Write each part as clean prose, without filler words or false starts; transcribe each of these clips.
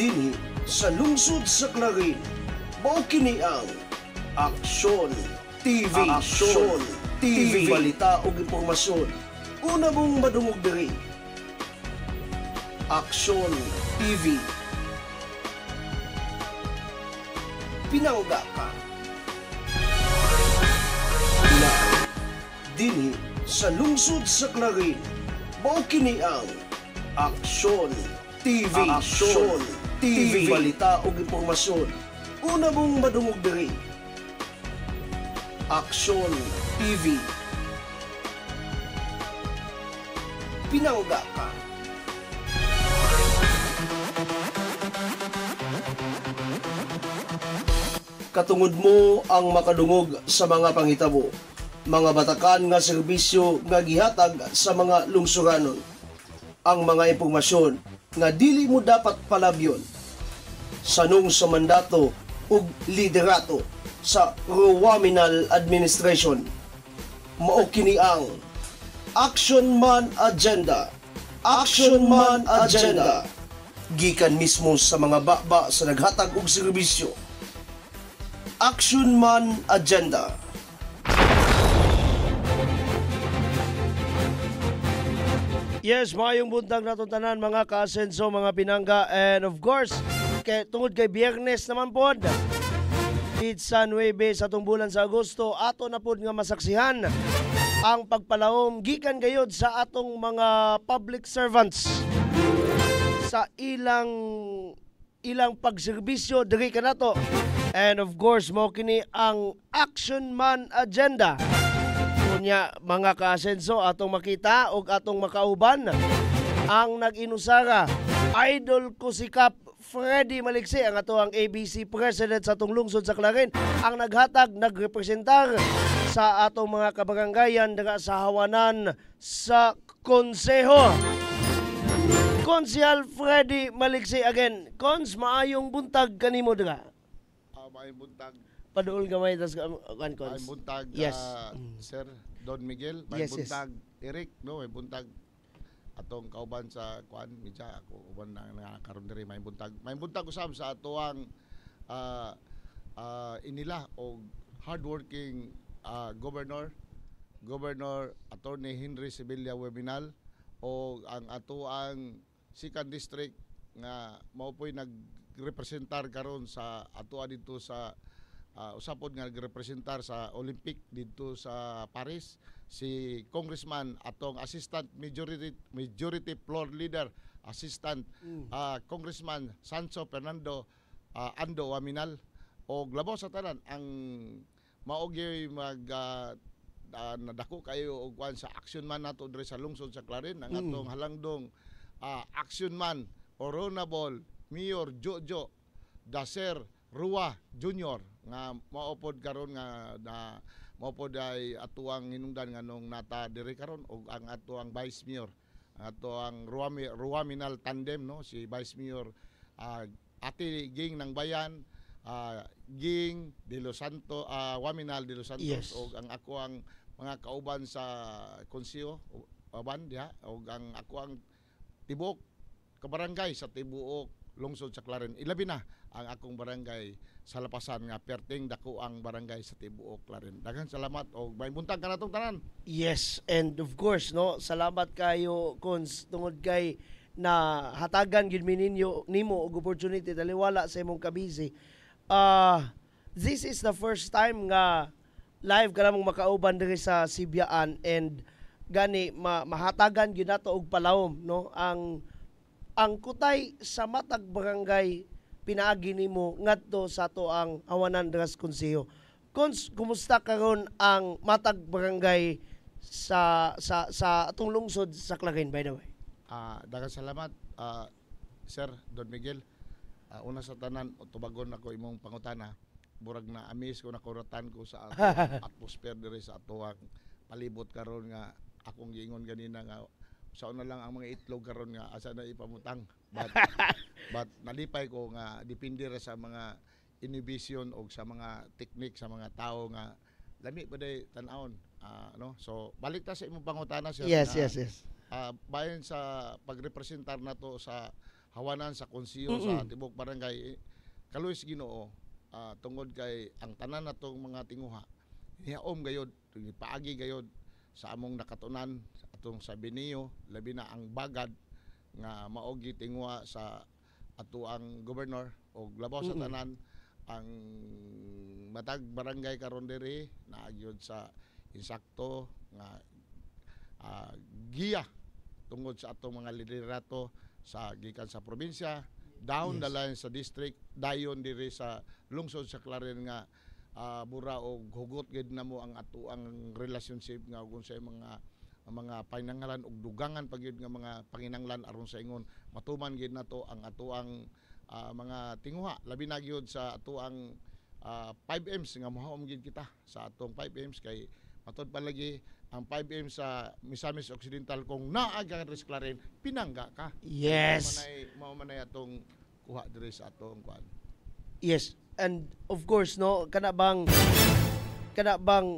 Dinhi sa lungsod sa Clarin, mao kini ang Aksyon TV. Aksyon TV. Balita ug impormasyon. Una mong madungog diri. Aksyon TV. Pinangga ka. Na dinhi sa lungsod sa Clarin, mao kini ang Aksyon TV. Aksyon TV. Balita ug impormasyon. Una mong madungog diri. Aksyon TV. Pinangga ka. Katungod mo ang makadungog sa mga panghitabo, mga batakan nga serbisyo nga gihatag sa mga lungsuranon. Ang mga impormasyon nga dili mo dapat palabyon sanung sa mandato ug liderato sa Ruwaminal Administration. Mao kini ang Action Man Agenda. Action Man Agenda. Gikan mismo sa mga baba sa naghatag og serbisyo. Action Man Agenda. Yes, maayong buntag na tanan mga ka-asenso, mga pinangga, and of course, tungod kay Biyernes naman pod, Pizza 9 sa atong bulan sa Agosto, ato na pod nga masaksihan ang pagpalawom gikan gayod sa atong mga public servants sa ilang pagserbisyo diri kanato. And of course, mo kini ang Action Man Agenda. Kunya mga ka-asenso, atong makita o atong makauban ang nag-inusara. Idol ko si Kap Freddy Maliksi, ang ato ang ABC President sa atong lungsod sa Clarin, ang naghatag, nagrepresentar sa atong mga kabaranggayan daga sa hawanan sa konseho. Konsehal Freddy Maliksi again. Kons, maayong buntag kanimo daga. Maayong buntag. Paduol gamay tas Maayong buntag, yes. Sir Don Miguel. Maayong Yes, yes. buntag, Eric, no? Maayong buntag atong kauban sa kuan media, ako uban na karon diri. Maayong buntag. Maayong buntag usab sa atoang inila o hardworking Governor Attorney Henry Sibilia Weminal o ang atoang second district nga mao po'y nagrepresentar karon sa atoa dito sa usapod nga nagrepresentar sa Olympic dito sa Paris, si Congressman atong Assistant Majority Floor Leader Assistant Congressman Sancho Fernando Ando Waminal, o labaw sa tanan ang maogi nadako kayo og kuan sa action man nato diri sa lungsod sa Clarin, ang atong halangdong action man Honorable Mayor Jojo Daser Rua Jr. nga maupod karon nga maupod ay atuang hinungdan nga nung nata diri karon og ang atuang Vice Mayor, atuang Ruwaminal tandem, no, si Vice Mayor Ate Ging ng Bayan, Ging de Los Santos, Waminal de Los Santos, Yes. og ang ako ang mga kauban sa konseho aban diha, og ang ako ang tibuok kabarangay sa tibuok lungsod sa Clarin. Ilabi na ang akong barangay sa Lapasan nga perting dako ang barangay sa tibuok Clarin. Daghang salamat og maayong buntag kanatong tanan. Yes, and of course, no, salamat kayo Kons tungod kay na hatagan gyud ninyo nimo og opportunity daliwala sa imong kabisi. This is the first time nga live ka namang makauban diri sa Sibyaan, and gani mahatagan gyud nato og palawom, no, ang kutay sa matag barangay pinaagi nimo ngadto sa ato ang awanan dras konseho. Kons, kumusta karon ang matag barangay sa atong lungsod sa Clarin, by the way? Daghang salamat Sir Don Miguel. Una sa tanan, tubagon ako imong pangutana. Burag na amis ko, nakuratan ko sa atmosphere diri sa atoang palibot karon nga akong giingon ganina nga sa una lang ang mga itlog karon nga asa na ipamutang, but nalipay ko nga depende ra sa mga inhibition o sa mga teknik sa mga tao nga lami ba day tan-awon, no? So balik ta sa imong pangutana, sir. Yes. Bayan sa pagrepresentar nato sa hawanan sa konsiyo sa tibok barangay kaluoy sa Ginoo tungod kay ang tanan natong mga tinguha hiyaom gayod paagi gayod sa among nakatunan atong sa Binio labi na ang bagad nga maogi tinguha sa ato ang gobernador o labaw sa tanan ang matag barangay karon diri naagyod sa insakto nga giya tungod sa atong mga liderato sa gikan sa probinsya down the line sa district dayon diri sa lungsod sa Clarin nga bura og hugot gid namo ang ato ang relationship nga kung sa mga pananggalan og dugangan pagyud nga mga panginanglan aron sa ingon matuman gid nato ang ato ang mga tinguha labi na gyud sa ato ang 5Ms nga mohaom gid kita sa atong 5Ms kay matud palagi ang 5M sa Misamis Occidental kung naaga ka sa Clarin pinangga ka. Yes. Mao man ay atong kuha diri sa atong kuan. Yes. And of course no kana bang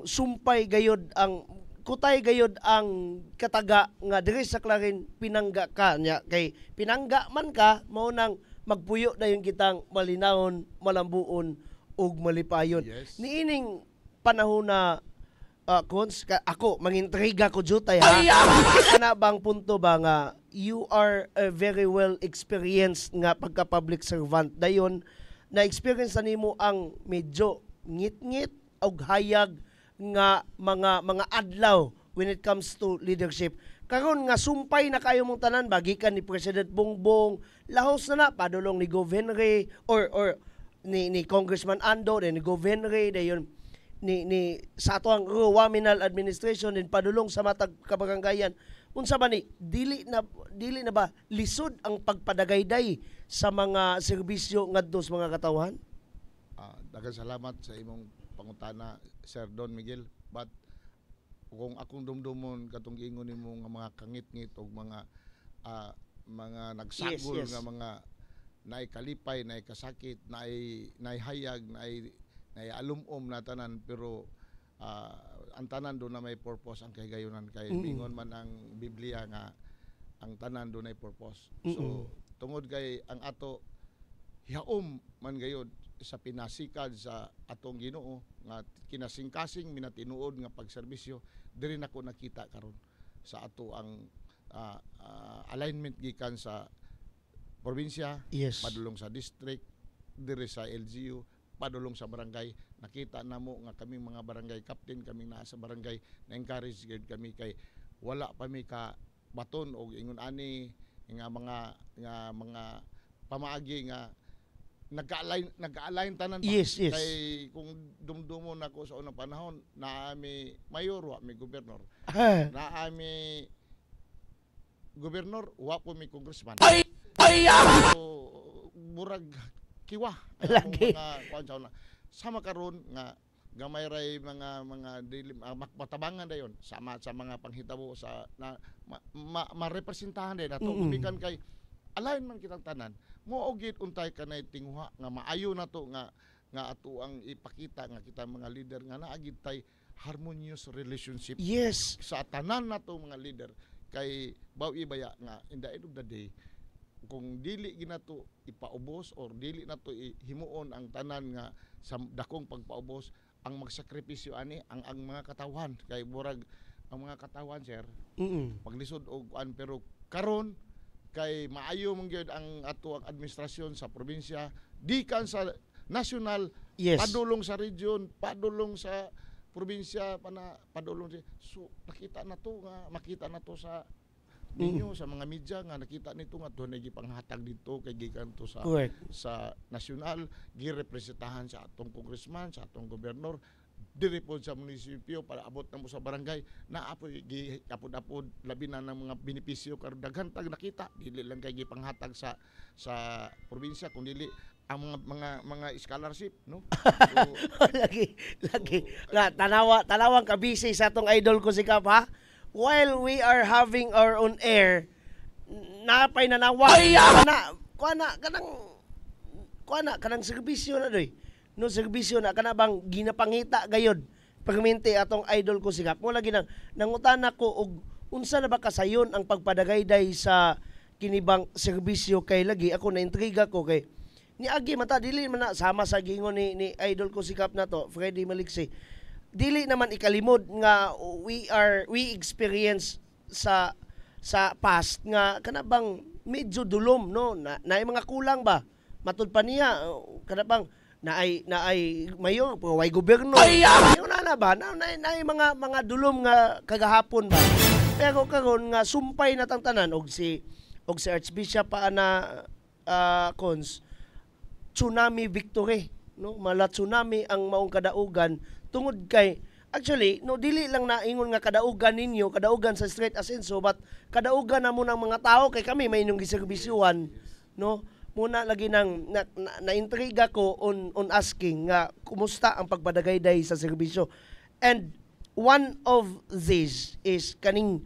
sumpay gayod ang kutay gayod ang kataga nga diri sa Clarin pinangga ka nya kay pinangga man ka mao nang magpuyo dayon kitang malinawon, malambuon ug malipayon. Yes. Niining panahon na Cons, ako mangintriga ko jutay ha. Kana bang punto ba nga you are a very well experienced nga pagka public servant dayon na experience na nimo ang medyo ngit-ngit og hayag nga mga adlaw when it comes to leadership. Karon nga sumpay na kayo mong tanan bagikan ni President Bongbong, lahos na padulong ni Gov Henry or ni Congressman Ando ni Gov Henry dayon ni sa ato ang Ruwaminal administration din padulong sa matag kabaranggayan unsa ba ni dili na ba lisod ang pagpadagayday sa mga serbisyo ngadto sa mga katawhan? Daghang salamat sa imong pangutana Sir Don Miguel, but kung akong dumdumon katong giingon nimo nga mga kangit-ngit og mga nagsagol yes. nga mga naay kalipay, naay kasakit, naay hayag, naay alumom na tanan pero ang tanan do na may purpose ang kaygayonan kay mingon man ang Biblia nga ang tanan do na may purpose. So tungod kay ang ato hiyaom man gayod sa pinasikad sa atong Ginoo nga kinasingkasing minatinuod nga pagserbisyo diri nako nakita karon sa ato ang alignment gikan sa probinsya, Yes. padulong sa district, diri sa LGU, padulong sa barangay. Nakita namo nga kami mga barangay captain, kami naa sa barangay na encourage gid kami kay wala pa mi ka baton og ingon ani nga mga pamaagi nga nag-align tanan pa. Yes. Kay kung dumdumon ako sa unang panahon naa mi mayor wa mi gobernador. Naa mi gobernador wa po mi congressman. So, murag kiwa Lagi. mga kuan sa una. Sama karon nga gamay ray mga matabangan dayon sama sa mga panghitabo sa marepresentahan din ato bikan kay align man kitang tanan mo ogit untay kanay tinguha nga maayo na to nga ato ang ipakita nga kita mga leader nga naagid tay harmonious relationship Yes. sa tanan nato mga leader kay bawi baya nga in the end of the day kung dili ginato ipaubos or dili nato himuon ang tanan nga sa dakong pagpaubos ang magsakripisyo ani ang mga katawan kay murag ang mga katawan sir paglisod og kuan pero karon kay maayo man gyud ang ato ang administrasyon sa probinsya dikan sa national Yes. padulong sa region padulong sa probinsya padulong so makita na to sa ninyo sa mga media nga nakita nito nga dunay gipanghatag dito kay gikan to sa Correct. sa nasyonal girepresentahan sa atong congressman sa atong gobernador diri pod sa munisipyo para abot na mo sa barangay na apoy apod-apod labi na ng mga benepisyo karon daghan tag nakita dili lang kay gipanghatag sa probinsya kundi ang mga scholarship no so, lagi na tanawang kabisi sa atong idol ko si Kap ha. While we are having our own air, napay nanawa. Kanang serbisyo na doy. No serbisyo na kana bang ginapangita gayod permente atong idol ko si Kap. Mo lagi nang nangutan ako og unsa na ba kasayon ang pagpadagayday sa kinibang serbisyo kay lagi ako na intriga ko kay ni agi mata dili man na sama sa gingon ni idol ko sikap na to Freddy Maliksi. Dili naman ikalimod nga we experience sa past nga kanabang medyo dulom no na mga kulang ba matud pa niya kanabang naay mayo way gobyerno yung na ba na mga dulom nga kagahapon ba pero karon nga sumpay na tang tanan og si Archbishop pa na cons tsunami victory no mala tsunami ang maong kadaugan tungod kay actually no dili lang na ingon nga kadaugan ninyo kadaugan sa Straight Asenso but kadaugan na mo ng mga tao kay kami may inyong giserbisyuhan no muna lagi nang na-intriga ko on asking nga kumusta ang pagpadagayday sa serbisyo. And one of these is kanang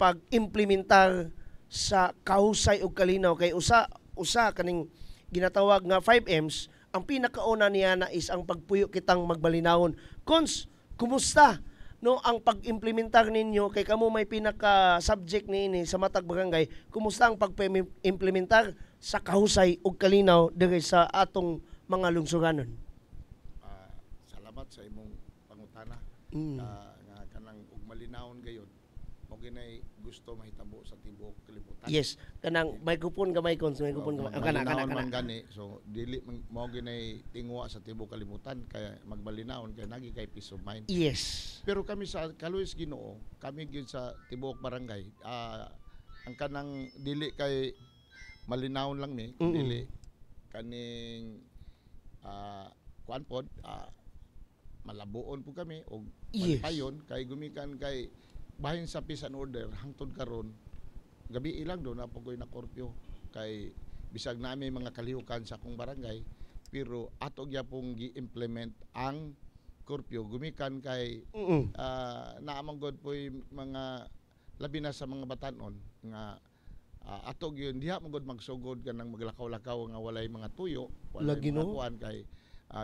pag-implementar sa kahusay ug kalinaw kay usa kaning ginatawag nga 5Ms ang pinakauna niya na is ang pagpuyo kitang magbalinawon. Cons, kumusta no ang pag-implementar ninyo kay kamo may pinaka subject niini sa matag barangay kumusta ang pag-implementar sa kahusay ug kalinaw diri sa atong mga lungsuranon. Salamat sa imong pangutana nga kanang ug malinawon gayud mo ginay gusto mahitabo sa tibuok kalibutan. Yes, kanang microphone gamay kon microphone gamay kana man gani so dili mo ginay tingwa sa tibuok kalibutan kaya magbalinawon kay nagi kay peace of mind. Yes. Pero kami sa Kaluis Ginoo, kami gyud sa tibuok barangay, ang kanang dili kay malinawon lang mi, dili kaning kuan pod malabuon po kami og malipayon kay gumikan kay bahin sa peace and order hangtod karon gabi ilang do na pokoy na korpyo kay bisag nami mga kalihukan sa akong barangay pero ato gyapong gi-implement ang korpyo gumikan kay naamang god po'y mga labi na sa mga batanon nga ato gyud diha man god magsugod kanang maglakaw-lakaw nga walay mga tuyo walay mga kuan kay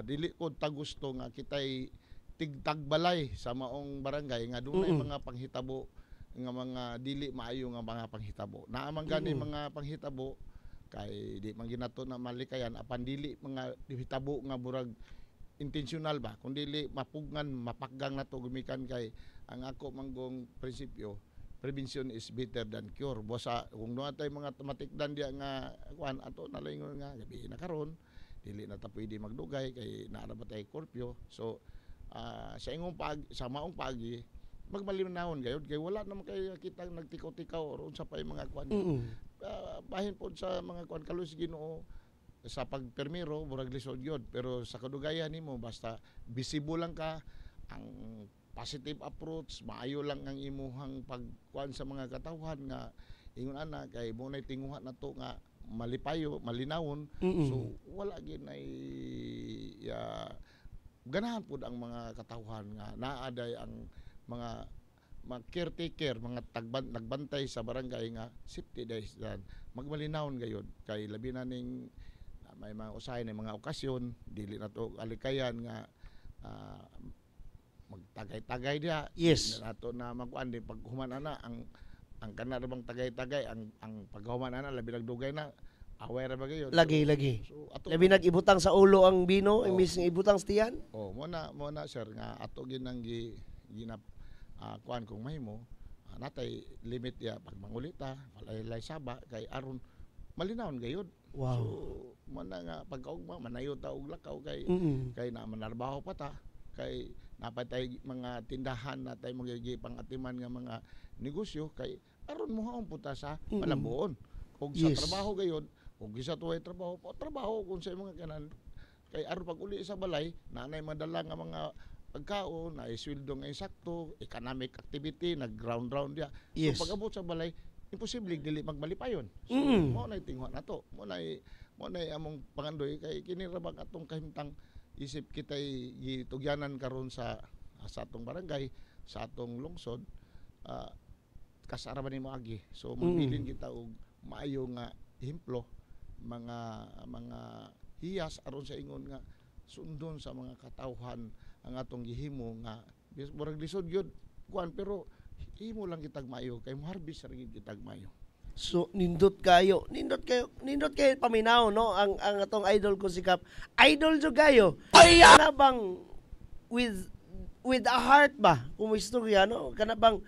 dili ko ta gusto nga kitay tigtagbalay sa maong barangay nga dunay mga panghitabo nga mga dili maayo nga mga panghitabo naamang gani mga panghitabo kay di man ginato na malikayan apan dili mga hitabo nga burag intentional ba kun dili mapugnan mapakgang nato gumikan kay ang ako manggong prinsipyo prevention is better than cure bosa kung doon tay mga matikdan dia nga kuan ato nalingon nga gabi na karon dili na ta pwede magdugay kay naa ba tay korpyo so sa ingong sa maong pagi magmalinawon gayud kay wala naman kay kita nagtikaw-tikaw or unsa pa mga kuan bahin pod sa mga kuan Kaluis Ginoo sa pagpermiro murag lisod gyud pero sa kadugayan nimo basta visible lang ka ang positive approach maayo lang ang imuhang pagkuan sa mga katawhan nga ingon ana kay mo nay tinguha nato nga malipayo malinawon so wala gyud nay ganahan pud ang mga katawhan nga naaday ang mga caretaker mga nagbantay sa barangay nga safety days magmalinawon gayud kay labi na ning may mga usahay na mga okasyon dili na to alikayan nga magtagay-tagay diha nato na magkuan din paghuman ana ang kana bang tagay-tagay ang paghuman ana labi nagdugay na aware ba gayon lagi so, labi nag-ibutang sa ulo ang bino imbis ng ibutang sa tiyan mo na sir nga ato ginang ginap kuan kung mahimo natay limit ya pag mangulita walay saba kay aron malinawon gayud wow so mo na nga pagkaugma manayo ta og lakaw kay kay na manarbaho pa ta kay napatay mga tindahan natay magigi pangatiman nga mga negosyo kay aron mohaon puta sa malabuon og sa trabaho gayud og gisa tuway trabaho kun sa mga kanan kay aron pag uli sa balay nanay madala nga mga pagkaon ay sweldo nga insakto economic activity nag round dia so pag abot sa balay imposible dili magmalipayon so mo na tingwa nato mo na among pangandoy kay kini ra bang atong kahimtang isip kitay gitugyanan karon sa atong barangay sa atong lungsod kasara man nimo agi so magbilin kita og maayo nga himplo mga hiyas aron sa ingon nga sundon sa mga katawhan ang atong gihimo nga murag lisod gyud kuan pero himo lang kitag maayo kay mo harvest ra gid kitag maayo So nindot kayo paminaw no ang atong idol ko si Kap. Idol jud kayo. Kana bang with a heart ba kumistorya no? Kana bang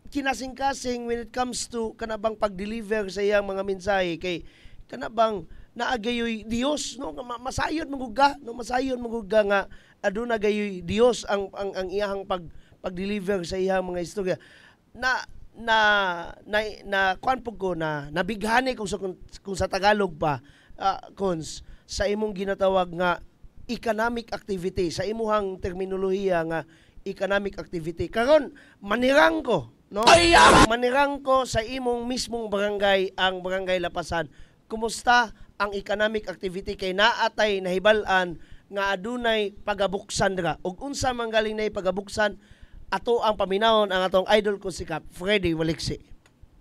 kinasing-kasing when it comes to kana bang pag-deliver sa iyang mga mensahe kay kana bang naagayoy Dios no masayod maguga no masayod maguga nga aduna gayoy Dios ang iyang pag-deliver sa iyang mga istorya na kuan po ko na nabighani kung sa Tagalog pa kons sa imong ginatawag nga economic activity sa imuhang terminolohiya nga economic activity karon manirang ko no manirang ko sa imong mismong barangay ang barangay Lapasan kumusta ang economic activity kay naatay nahibal-an nga adunay pagabuksan dira ug unsa man galing nay pagabuksan ato ang paminawon ang atong idol ko si Kap Freddy Waliksi.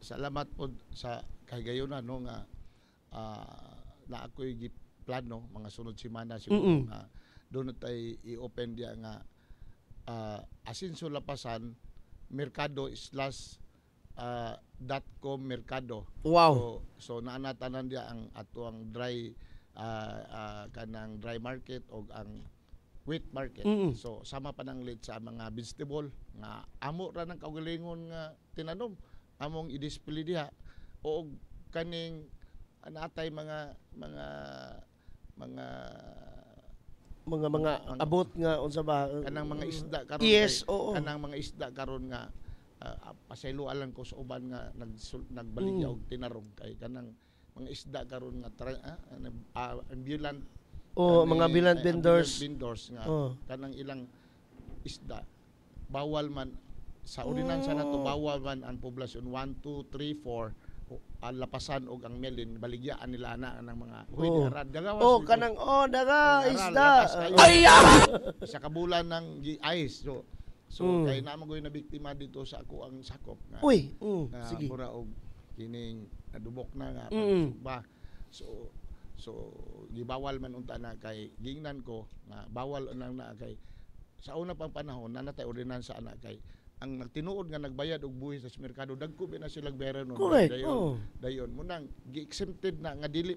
Salamat po sa kahigayunan no nga na ako'y plano mga sunod semana siguro nga doon tay i-open dia nga Asinso Lapasan Mercado /.com Mercado. Wow. So naanatanan dia ang ato ang dry kanang dry market o ang wheat market. So sama pa nang lit sa mga vegetable nga amo ra ng kaugalingon nga tinanom among i-display diha o kaning anatay mga abot nga unsa ba kanang mga isda karon yes, kanang mga isda karon nga pasayloan ko sa uban nga nagbaligya og tinarong kay kanang mga isda karon nga ambulant mga bilant vendors nga kanang ilang isda bawal man sa ordinansa nato bawal man ang poblasyon 1 2 3 4 ang Lapasan og ang Melin baligyaan nila ana ng mga arad dagawas kanang daga isda sa kabulan ng ice so kay na magoy na biktima dito sa ako ang sakop nga sige mura og kining nadubok na nga ba so gibawal man unta na kay gingnan ko nga bawal nang na kay sa una pang panahon na natay ordinansa ana kay ang nagtinuod nga nagbayad og buhis sa merkado dagko na sila bayran nun dayon munang gi-exempted na nga dili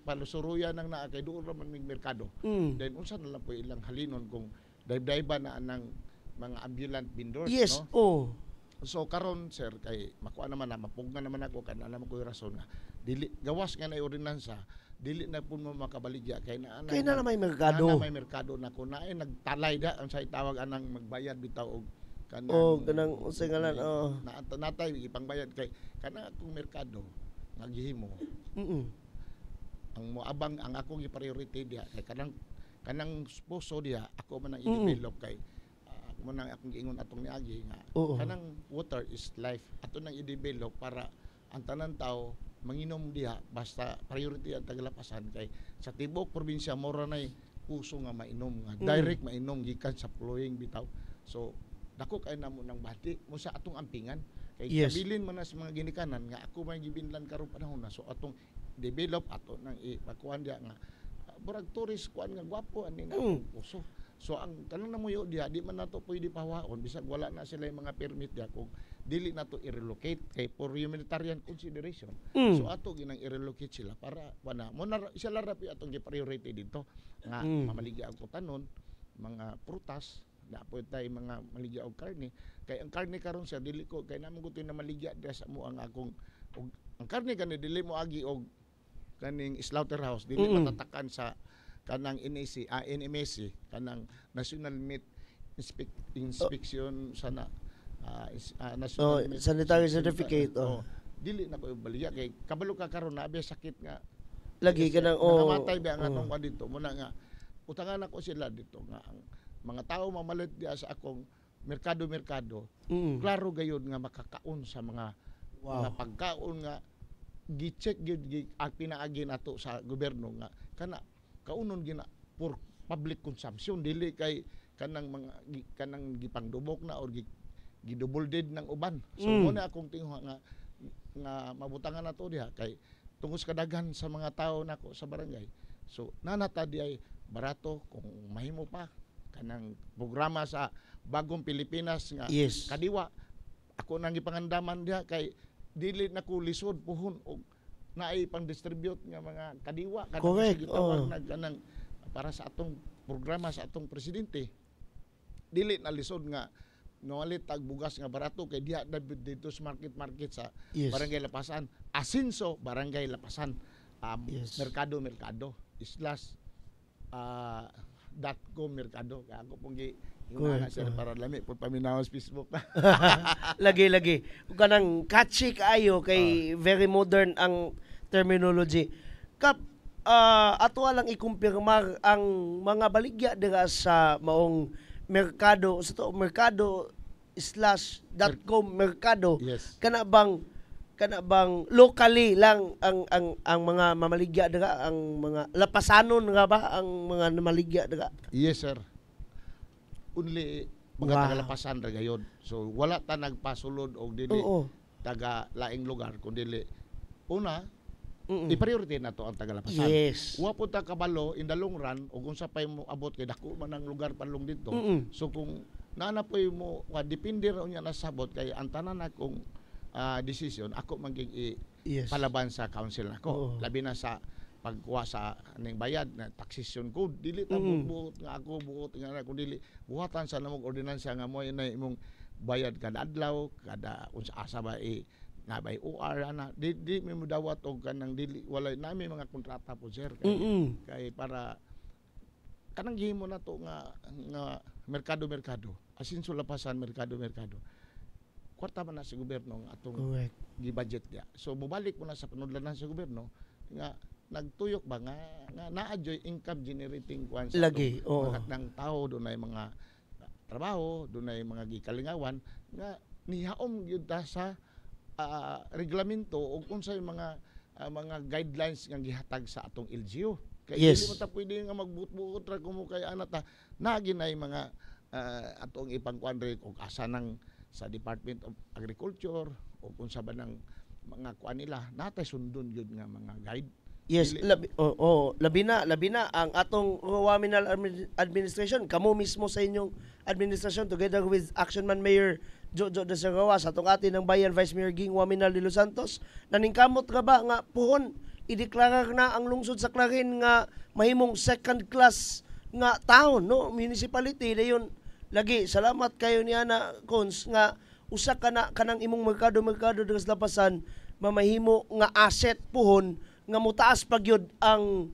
palusuruyan nang naa kay duol ra man mig merkado then unsa na lang po ilang halinon kung dayba na anang mga ambulant vendors no so karon sir kay makuha naman na mapugna naman ako kan alam ko yung rason nga dili gawas nga na ordinansa dili na pud mo makabaligya kay na may merkado na ko naay nagtalay da ang say tawag anang magbayad bitaw og kanang unsay ngalan natay ipangbayad kay kana akong merkado nga gihimo ang moabang ang akong i-priority diha kay kanang sposo diha ako man ang i-develop kay ako man ang akong giingon atong niagi nga kanang water is life ato nang i-develop para ang tanan tao manginom diha basta priority ang Tagalapasan kay sa tibok probinsya mora nay puso nga mainom nga direct mainom gikan sa flowing bitaw so dako kay namo nang bati mo sa atong ampingan kay kabilin man na sa mga ginikanan nga ako may gibinlan karon panahon na so atong develop ato nang ipakuan diha nga burag tourist kuan nga gwapo ani na puso so ang kanang namuyo diha di man nato pwede pahawaon bisag wala na sila yung mga permit diha kung dili nato i-relocate kay for humanitarian consideration so ato ginang i-relocate sila para wala mo na sila rapi atong gi-priority dito nga mamaligya ang kutanon mga prutas na po tay mga maligya og karne kay ang karne karon sa dili ko kay namon gutoy na maligya diha sa mo ang akong ang karne kani dili mo agi og kaning slaughterhouse dili matatakan sa kanang NMSC kanang National Meat Inspection sana National Meat Sanitary Certificate dili na ko baliya kay kabalo ka karon na sakit nga lagi kanang namatay ba ang atong dito muna nga utangan ako sila dito nga ang mga tao mamalit diya sa akong merkado klaro gayud nga makakaon sa mga pagkaon nga gi-check gyud pinaagi nato sa gobyerno nga kana kaunon gina for public consumption dili kay kanang mga kanang gipangdubok na or gidouble dead ng uban so muna akong tingwa nga mabutangan nato diha kay tungos kadaghan sa mga tao nako sa barangay so nanata di ay barato kung mahimo pa kanang programa sa Bagong Pilipinas nga kadiwa ako nang gipangandaman diha kay dili na ko lisod puhon og naay pang distribute nga mga kadiwa Correct, gitawag na kanang para sa atong programa sa atong presidente. Dili na lisod nga nawalit tag bugas nga barato kay diha na dito sa market sa Yes. Barangay Lapasan. Asinso, Barangay Lapasan. Yes. Merkado Islas .com Merkado. Kaya ako pong Correct. sir para lami po paminawas Facebook. Lagi. Ug kanang catchy kaayo kay very modern ang terminology. Kap ato lang ikumpirmar ang mga baligya dira sa maong merkado/.com merkado. Yes. Kana bang locally lang ang mga mamaligya dira, ang mga lapasanon nga ba ang mga mamaligya dira? Yes, sir. Only mga Wow. tagalapasan ra gayud. So wala ta nagpasulod og dili Oo. taga laing lugar kun dili una Mm-mm. i-priority na to ang tagalapasan. Yes. Wa po ta kabalo in the long run ug unsa pay mo abot kay dako man ang lugar panlong dito. Mm-mm. So kung naana po mo depende ra unya nasabot kay ang tanan akong decision ako maging Yes. palaban sa council nako. Oo. Labi na sa pagkuha sa aning bayad na taxation ko dili ta buot nga ako buot nga kung dili buhatan sa namong ordinansya nga mo na imong bayad kada adlaw kada unsa asa ba nabay OR ana di mo dawat og kanang dili walay nami mga kontrata po sir kay para kanang gihimo na to nga merkado asinso lapasan merkado kwarta man na sa gobyerno nga atong Correct. gi-budget niya. So mubalik mo na sa panudlanan sa gobyerno nga nagtuyok ba nga na-adjoy income generating kwan sa Lagi, atong oo. mga ng tao dunay mga trabaho, dunay mga gikalingawan nga nihaom gyud ta sa reglamento ug unsay mga guidelines nga gihatag sa atong LGU. Kay Yes. dili mo ta pwede nga magbuot-buot ra kumo kay anata naginay mga atong ipangkuan og asa nang sa Department of Agriculture o kung sa ba ng mga kuan nila natay sundon gyud nga mga guide. Yes, Dili- labi na ang atong Waminal administration, kamo mismo sa inyong administration together with Action Man Mayor Jojo de Sergawa sa atong atin ng bayan Vice Mayor Ging Waminal de Los Santos, naningkamot ka ba nga puhon ideklara na ang lungsod sa Clarin nga mahimong second class nga town, no, municipality dayon. Lagi salamat kayo ni Ana Cons nga usa ka na kanang imong merkado diri sa Lapasan mamahimo nga asset puhon nga mutaas pa gyud ang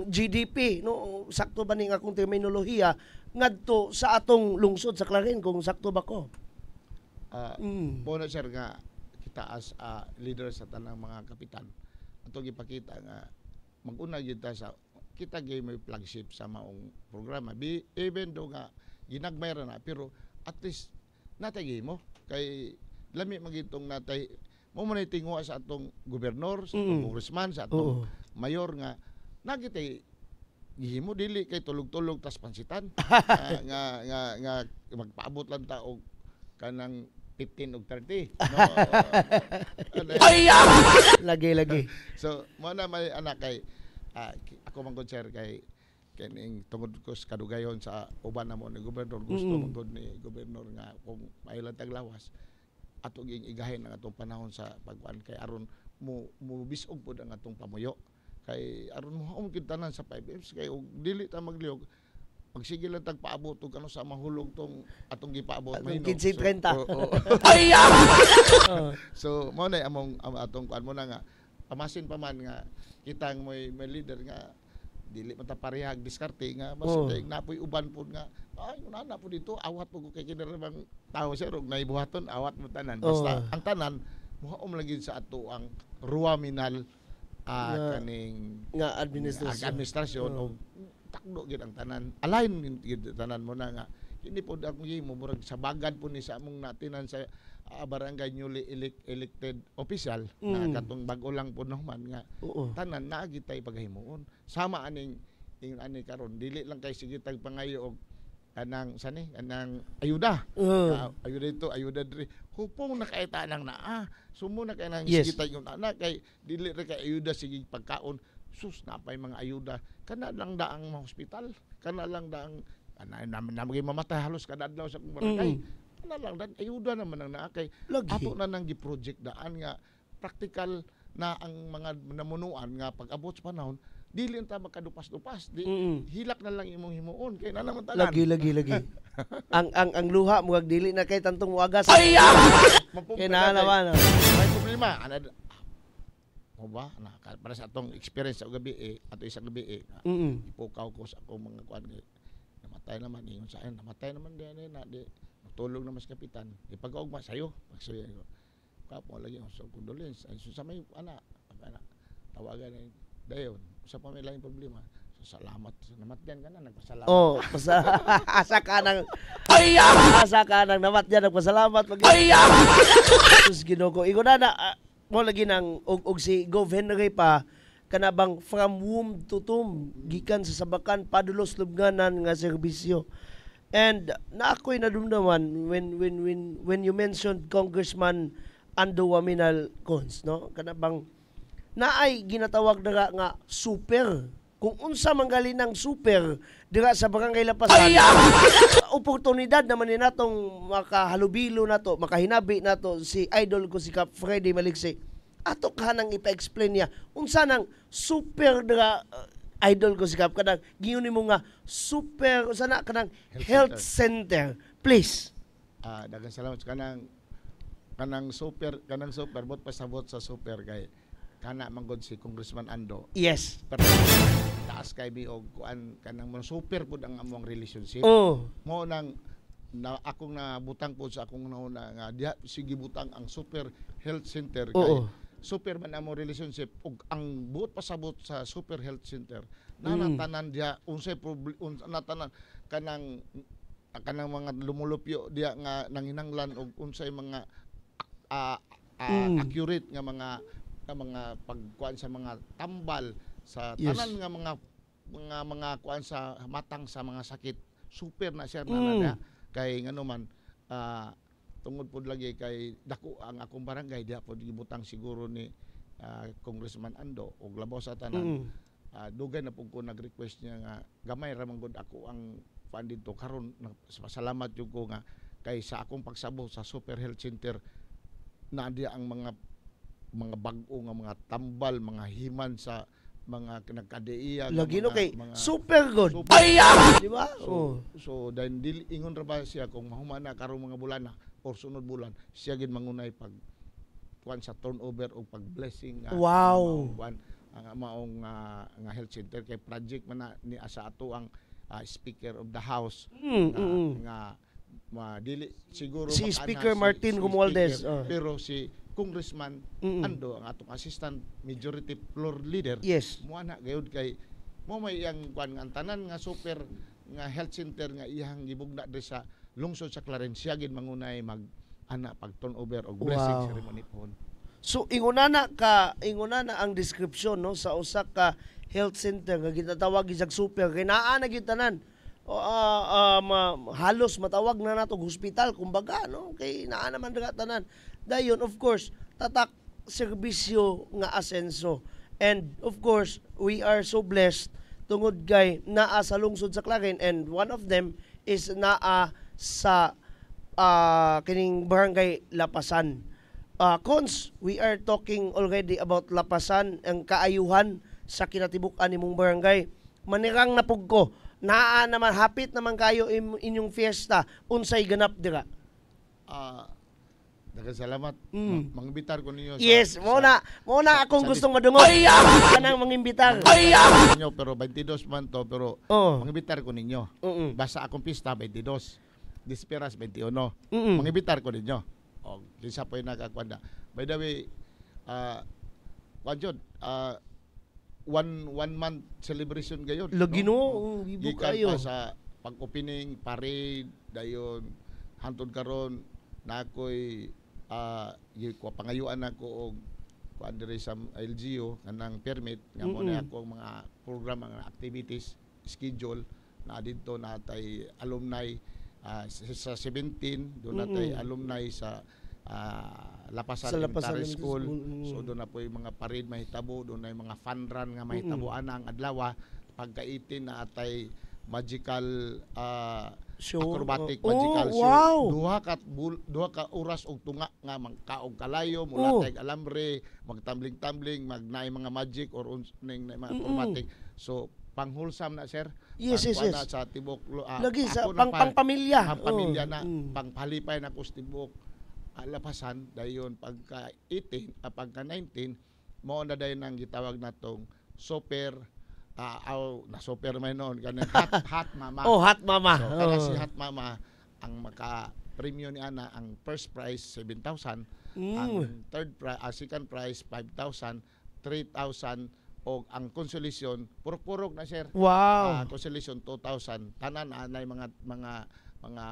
GDP, no, sakto ba ning akong terminolohiya ngadto sa atong lungsod sa Clarin kung sakto ba ko? Bono sir nga kita as leader sa tanang mga kapitan ato gipakita nga mag-una gyud ta sa kita gay may flagship sa maong programa even do nga ginagmay ra na pero at least natay mo kay lami magitong natay mo man tingwa sa atong gobernador sa atong congressman sa atong mayor nga nagitay gihimo dili kay tulog-tulog tas pansitan nga magpaabot lang ta og kanang 15 ug 30 no. Lagi. So mo na may anak kay ako man gud sir kay kining tungod ko sa kadugayon sa uban namo ni gobernador gusto man gud ni gobernador nga kung mailan tag lawas ato ging igahin ang atong panahon sa pagkuan kay aron mo bisog pud ang atong pamuyo kay aron mo gid tanan sa 5Ms kay og dili ta magliog magsige lang tag paabot og ano sa mahulog tong atong gipaabot Atong mahino. 15-30. So mo na among atong kuan mo na nga pamasin pa man nga kitang may leader nga dili man ta parehag diskarte nga mas napoy uban pud nga ay una po dito awat po kay kinarabang tao sir og naibuhaton awat mo tanan basta ang tanan muhaom lagi sa ato ang Ruaminal kaning nga administrasyon. og takdo gid ang tanan align gid tanan mo na nga kini pod akong gihimo murag sa bagad po ni sa among natinan sa barangay newly elected official na katong bag-o lang po naman nga tanan naa gid tay paghimuon sama aning karon dili lang kay sige tag pangayo og kanang sani kanang ayuda ayuda ito ayuda diri hupong nakaita nang naa sumo na kay nang sige tag yung anak kay dili ra kay ayuda sige pagkaon sus napay mga ayuda kana lang daang hospital kana lang daang na mamatay halos kada adlaw sa barangay Ano lang dan ayuda naman ang naa kay Lagi. ato na nang gi-project daan nga practical na ang mga namunuan nga pag-abot sa panahon dili ta makadupas-dupas di hilak na lang imong himuon kay na naman tanan. Lagi. ang luha mo dili na kay tantong wagas. Kay na naman. May problema ana mo ba na para sa atong experience sa gabi ato isang gabi ipukaw ko sa akong mga kuan namatay naman ingon sa akin namatay naman diyan na di tulog naman sa kapitan ipag-ugma sayo pagsuya ko kapo lagi so condolence ay sa may ana tawagan na dayon sa pa may lain problema so salamat namatyan ka na nagpasalamat asa ka nang namatyan nagpasalamat sus Ginoo ingon na mo lagi nang og si Gov Henry pa kanabang from womb to tomb gikan sa sabakan padulos lubnganan nga serbisyo. And na ako'y nadumdaman when you mentioned Congressman Ando Waminal Cons, no? Kanabang naay ginatawag na nga super. Kung unsa manggali ng super dira sa Barangay Lapasan, oportunidad naman ni natong makahalubilo nato, makahinabi nato si idol ko si Kap Freddy Maliksi. Ato kanang ipa-explain niya unsa nang super dira idol ko si Kap kanang giyon mo nga super sana kanang health center please. Daghang salamat kanang super bot pasabot sa super kay kana manggod si Congressman Ando. Yes. Pero taas kay mi og kuan kanang mga super pud ang among relationship. Mo nang na akong nabutang po sa akong nauna nga diha sige butang ang super health center kay super man among relationship ug ang buot pasabot sa super health center nanatanan diha unsay natanan kanang mga lumulupyo diha nga nanginanglan og unsay mga accurate nga mga pagkuan sa mga tambal sa tanan nga mga kuan sa matang sa mga sakit super na siya na kay ngano man tungod pod lagi kay dako ang akong barangay diha pod gibutang siguro ni Congressman Ando og labaw sa tanan dugay na pud ko nag-request niya nga gamay ra man gud ako ang fan dito karon pasalamat jud ko nga kay sa akong pagsabo sa Super Health Center na diya ang mga bag-o nga mga tambal mga himan sa mga nagkadeiya lagi no kay super good di ba so dahil ingon ra ba siya kung mahumana karong mga bulan na or sunod bulan siya gid mangunay pag kuan sa turnover o pag blessing ang maong nga health center kay project man ni asa ato ang Speaker of the House nga dili siguro si Speaker Martin Romualdez pero si Congressman Ando ang atong assistant majority floor leader mo na gayud kay mo may yang kuan nga tanan nga super nga health center nga iyang gibugna diri sa lungsod sa Clarencia gid mangunay mag pag turnover og blessing ceremony pohon. So inguna na ang description no sa usa ka health center nga ginatawag isag super kay naa na gyud tanan. Halos matawag na nato hospital kumbaga no kay naa naman dira tanan. Dayon of course tatak serbisyo nga asenso. And of course we are so blessed tungod kay naa sa lungsod sa Claren and one of them is naa sa kining Barangay Lapasan. Cons, we are talking already about Lapasan, ang kaayuhan sa kinatibuk-an nimong barangay. Manirang napug ko, naa naman, hapit naman kayo inyong fiesta, unsay ganap dira? Daghang salamat. Mangimbitar ko ninyo yes, muna akong gustong madungog. Kanang mangimbitar. Ninyo pero 22 man to pero mangimbitar ko ninyo. Basta akong pista 22. Disperas 21. Mangimbitar ko ninyo. O kinsa po nakakwanda. By the way, one month celebration gayon. Lagino, ibo kayo. Gikan pa sa pag-opening, parade, dayon hantod karon na ako'y pangayuan ako og kuan diri sa LGU kanang permit nga mo na ako mga program nga activities schedule na dito natay alumni sa 17 doon natay alumni sa Lapasan Elementary School. So doon na po yung mga parade mahitabo, doon na yung mga fun run nga mahitaboan ang adlaw. Pagka 18 na atay magical Show. acrobatic Oh, magical show. wow. Duha ka oras og tunga nga magkaog kalayo, Oh. mula tayog alambre, magtumbling-tumbling, magnaay mga magic or ning mga acrobatic. So panghulsam na sir. Yes, yes, Pangkuan na yes. sa tibok Lagi sa ako na pang pamilya. pamilya na Mm. pangpalipay na ko sa tibok lapasan dayon pagka 18 pagka 19 mao na dayon ang gitawag natong super na super may noon kanang hot mama. Oh, hot mama. So, kada Oh. si hot mama ang maka premium ni ana ang first prize 7,000, ang third prize second prize 5,000, 3,000 o ang consolation purok-purok na sir. Wow. Consolation 2,000 tanan anay mga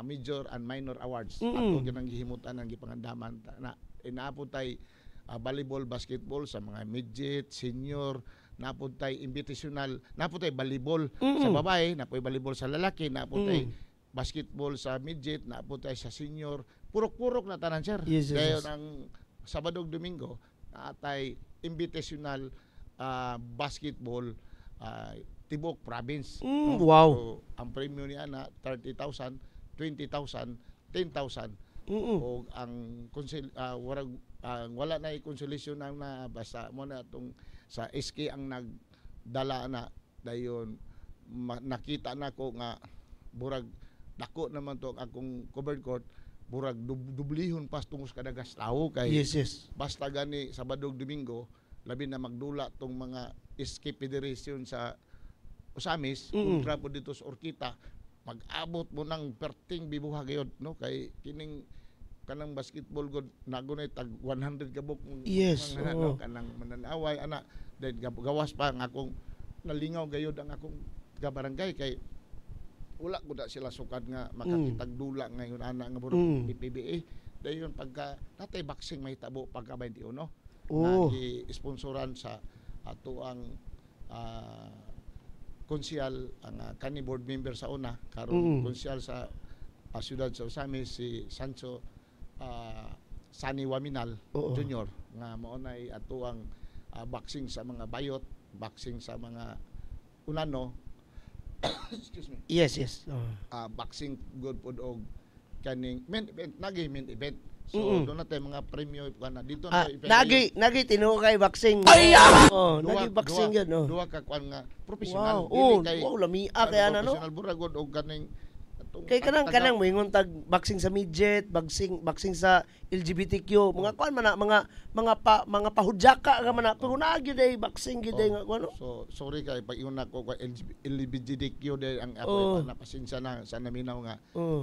major and minor awards Mm-mm. ato ginang gihimutan ang gipangandaman na inaapod tay volleyball, basketball sa mga midget, senior, napod tay invitational, napod tay volleyball sa babae, napod volleyball sa lalaki, napod tay basketball sa midget, napod tay sa senior, purok-purok na tanan sir. Yes, yes, Dayon yes. ang Sabado ug Domingo natay invitational basketball tibok province. Wow. So, ang premium ni ana 30,000, 20,000, 10,000. O ang wala na consolation na basta mo na itong sa SK ang nagdala na dayon nakita na ko nga burag dako naman to ang akong covered court burag dublihon pas tungos kadagas tao kay Yes, yes. basta gani Sabado ug Domingo labi na magdula tong mga SK Federation sa Usamis kontra po dito sa Orkita mag-abot mo ng perting bibuha gayud no kay kining kanang basketball god nagunay tag 100 kabok Yes, oo. kanang mananaway ana then gawas pa ang akong nalingaw gayud ang akong barangay kay wala ko da sila sukad nga makakitag dula ngayon ana nga burong PBA dayon pagka natay boxing may tabo pagka 21 na gi-sponsoran sa ato ang konsyal ang kani board member sa una karon konsyal sa siyudad sa Usamis si Sancho Sani Waminal Junior nga mao nay ato ang boxing sa mga bayot, boxing sa mga unano. Excuse me. Yes, yes. Boxing good pod og kaning main event. So doon natin mga premyo na dito na nagi tinukay boxing. Oh, nagi boxing yun. Oh. Duha ka kwan nga professional. Wow. Wow, lamia kaya na no. Professional buragod og kaning Kay kanang moingon tag boxing sa midget, boxing sa LGBTQ, mga kuan man na, mga pahudyaka ka man na. Pero naagi day boxing gid day nga kuno. So sorry kay pag ingon ako LGBTQ day ang ako napasensya na sa naminaw nga.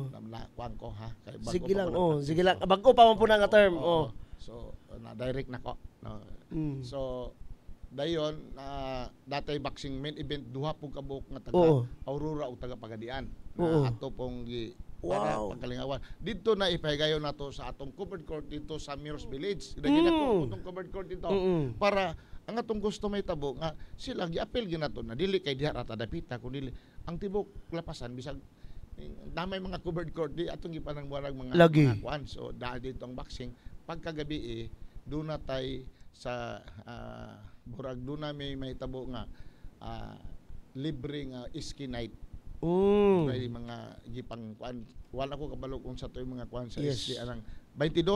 Na kuan ko ha kay bago Sige lang, pa sige lang. Bago pa man po na nga term. So na direct nako. No. So dayon datay boxing main event duha pug kabuk nga taga Aurora ug taga Pagadian na ato pong para pagkalingawan dito na ipahigayon nato sa atong covered court dito sa Miros Village daghan ako atong covered court dito para ang atong gusto may tabo nga sila gi-appeal ginato na dili kay diha rata dapita kun dili ang tibok lapasan bisag damay mga covered court di atong gipanangbuarag mga kuan so dito ang boxing pagkagabi do na tay sa burag do na may tabo nga libre nga iski night. May mga gipang kuan wala ko kabalo kung sa toy mga kuan sa iski anang 22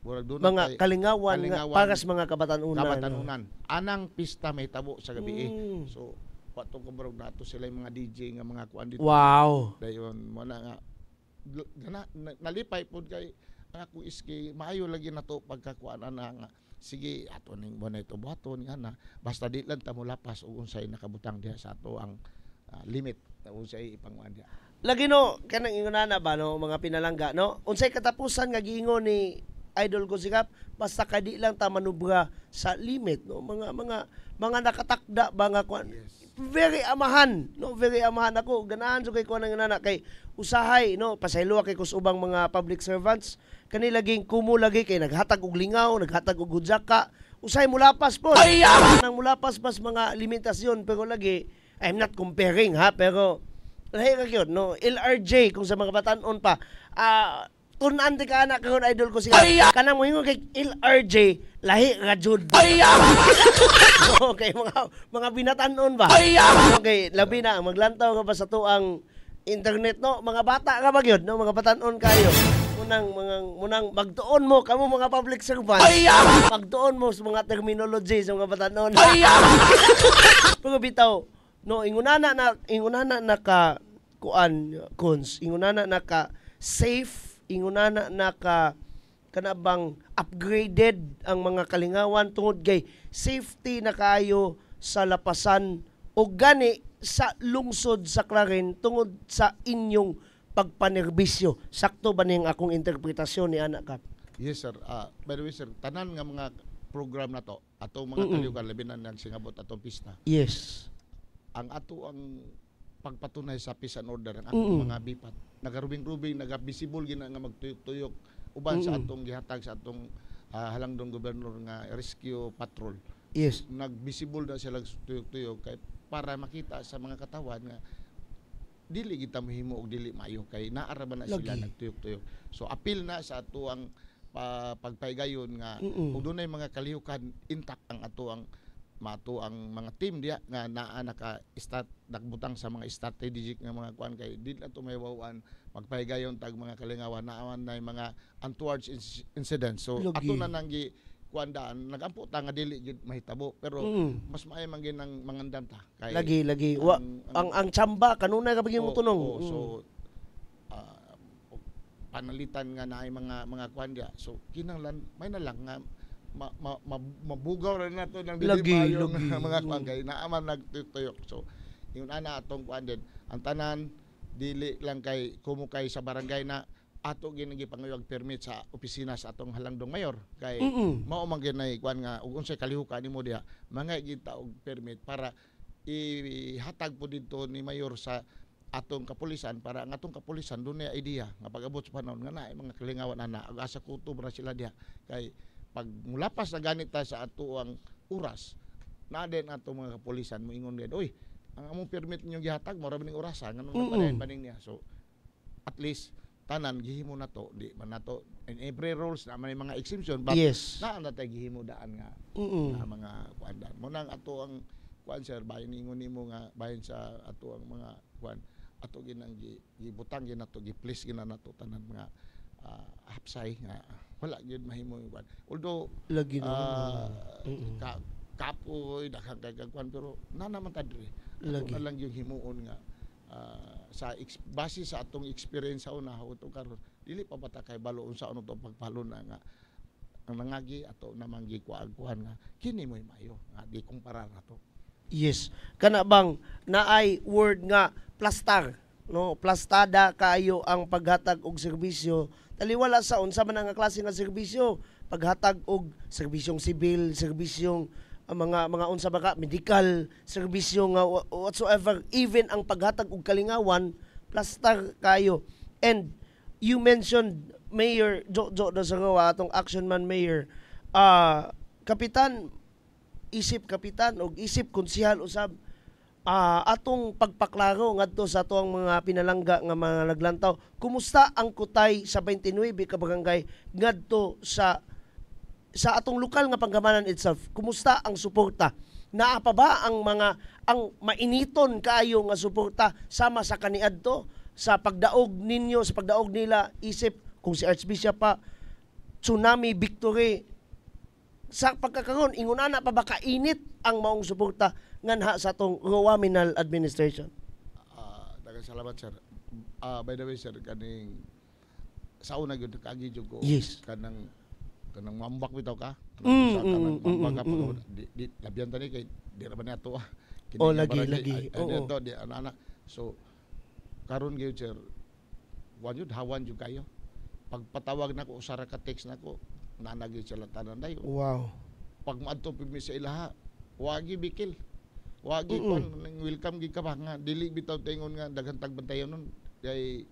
burag do na mga kalingawan para sa mga kabatanunan. Anang pista may tabo sa gabi so pato ko burag nato sila yung mga DJ nga mga kuan dito. Wow. Dayon mo na nga nalipay pod kay ang akong iski maayo lagi na to pagkakuan na nga sige ato ning mo na ito buhaton nga na basta di lang ta mo lapas ug unsay nakabutang diha sa ato ang limit unsay ipanguan diha. Lagi no kanang ingonana ba no mga pinalangga no unsay katapusan nga giingon ni Idol Kusikap basta kadi lang ta manubra sa limit no mga nakatakda ba nga kuan. Very amahan no very amahan ako ganahan so kay kuan nga nana kay usahay no pasaylo kay kus ubang mga public servants kanila laging kumo lagi kay naghatag og lingaw naghatag og gudyaka usay mulapas po nang mulapas pas mga limitasyon pero lagi I'm not comparing ha pero lahi ra gyud no LRJ kung sa mga batan-on pa tunan ti ka anak karon Idol Kusikap kanang moingon kay LRJ lahi ra jud okay mga binatan-on ba okay labi na maglantaw ka pa sa tuang internet no, mga bata ka ba gyud no, mga batanon kayo. Munang magtuon mo kamo mga public servant. Magtuon mo sa mga terminology sa mga batanon. Pero bitaw no, ingunana na ka kuan cons, ingunana na ka safe, ingunana na ka kanabang upgraded ang mga kalingawan tungod kay safety na kayo sa lapasan o gani sa lungsod sa Claren tungod sa inyong pagpanerbisyo. Sakto ba ning akong interpretasyon ni anak ka? Yes, sir. By the way, sir, tanan nga mga program na to, atong mga kaliukan, labi na nagsingabot atong pista, Yes. ang ato ang pagpatunay sa peace and order ang atong mga bipat. Nagarubing-rubing, naga-visible gina nga magtuyok-tuyok uban sa atong gihatag sa atong halangdong gobernador nga rescue patrol. Yes. Nag-visible na sila tuyok-tuyok kay para makita sa mga katawan nga dili kita mahimo og dili maayo kay naara ba na sila Lagi. nagtuyok-tuyok. So apil na sa ato ang pagpaygayon nga ug dunay mga kalihukan intact ang ato ang mga team diya nga naa naka-start nagbutang sa mga strategic nga mga kuan kay dili na to may wawan magpahigayon tag mga kalingawan naaman na mga untoward incidents. So Lagi. ato na nang kuandaan nagampo ta nga dili gid mahitabo pero mas maay man gyud ang mangandam ta kay Lagi. Ang tsamba kanunay ka baging mo tunong. so panalitan nga naay mga kuan diya. So kinahanglan may na lang nga mabugaw ra nato ng dili Lagi. mga kuan kay naaman nagtuyok. So yun ana atong kuan din ang tanan dili lang kay kumukay sa barangay na ato ginagi pangayog permit sa opisina sa atong halangdong mayor kay mao man ginay kuan nga ug unsay kalihukan nimo diha mga kita og permit para ihatag po dito ni mayor sa atong kapulisan para ang atong kapulisan dunay idea nga pag-abot sa panahon nga naay mga kalingawan ana ug asa kutob ra sila diha kay pag mulapas na ganita sa ato ang oras na din atong mga kapulisan moingon gid oy ang among permit ninyo gihatag mo ra ning orasan nganong nagpadayon niya. So at least tanan gihimo na to di man nato in every rules na may mga exemption but Yes. naa na tay gihimo daan nga na mga kuan daan mo nang ato ang kuan sir bayan ningon nimo nga bayan sa ato ang mga kuan ato ginang gibutang gid nato gi-please gina nato tanan mga hapsay nga wala gyud mahimo yung kuan although Lagi no. kapoy daghang kay kuan pero na naman ta diri Lagi. na lang yung himuon nga sa base sa atong experience sa una ug karon dili pa bata kay balo unsa ano to pagpalo na nga ang nangagi ato namang gikuan nga kini mo'y mayo nga di kumpara nato. Yes. Kana bang naay word nga plastar, no? Plastada kayo ang paghatag og serbisyo. Taliwala sa unsa man nga klase nga serbisyo, paghatag og serbisyong sibil, serbisyong mga unsa ba ka medical serbisyo nga whatsoever, even ang paghatag og kalingawan plastar kayo. And you mentioned Mayor Jojo Dasarawa atong action man mayor, kapitan isip kapitan o isip konsehal usab atong pagpaklaro ngadto sa atong mga pinalangga nga mga naglantaw. Kumusta ang kutay sa 29 ka barangay ngadto sa atong lokal nga panggamanan itself? Kumusta ang suporta? Naa pa ba ang mainiton kaayo nga suporta sama sa kaniadto sa pagdaog ninyo, sa pagdaog nila isip kung si Archbishop pa Tsunami Victory sa pagkakaroon, ingunana pa ba kainit ang maong suporta nganha sa atong Rowaminal administration? Daghang salamat sir. By the way sir kaning sa una gyud kaagi jud ko Yes. kanang mambak bitaw ka. Mambak ka di labyan tani kay di ra ba nato Oh, lagi. Oo. Ito di ana. So karon gyud sir wa jud hawan jud kayo. Pagpatawag nako usara ka text nako nanagi sila tanan dayo. Wow. Pag maadto pimi sa ilaha, wagi bikil. Wagi kon welcome gid ka ba nga dili bitaw tingon nga daghang tagbantayon nun kay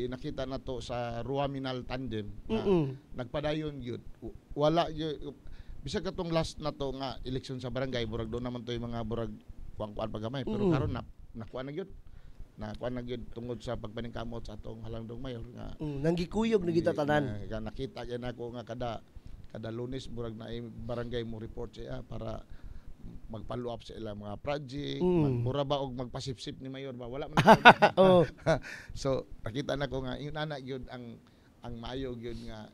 nakita nato sa Ruaminal tandem na nagpadayon gyud. Wala gyud bisag katong last nato nga eleksyon sa barangay burag do naman toy mga burag kuan pagamay pero karon nakuha na gyud. Nakuha na gyud tungod sa pagpaningkamot sa atong halangdong mayor nga Nanggikuyog na kita tanan. Nakita gyud nako nga kada Lunes murag na barangay mo report siya para mag-follow up sa ilang mga project, Mm. mura ba og magpasipsip ni mayor ba wala man Oh. so nakita na ko nga yun ana gyud ang maayo gyud nga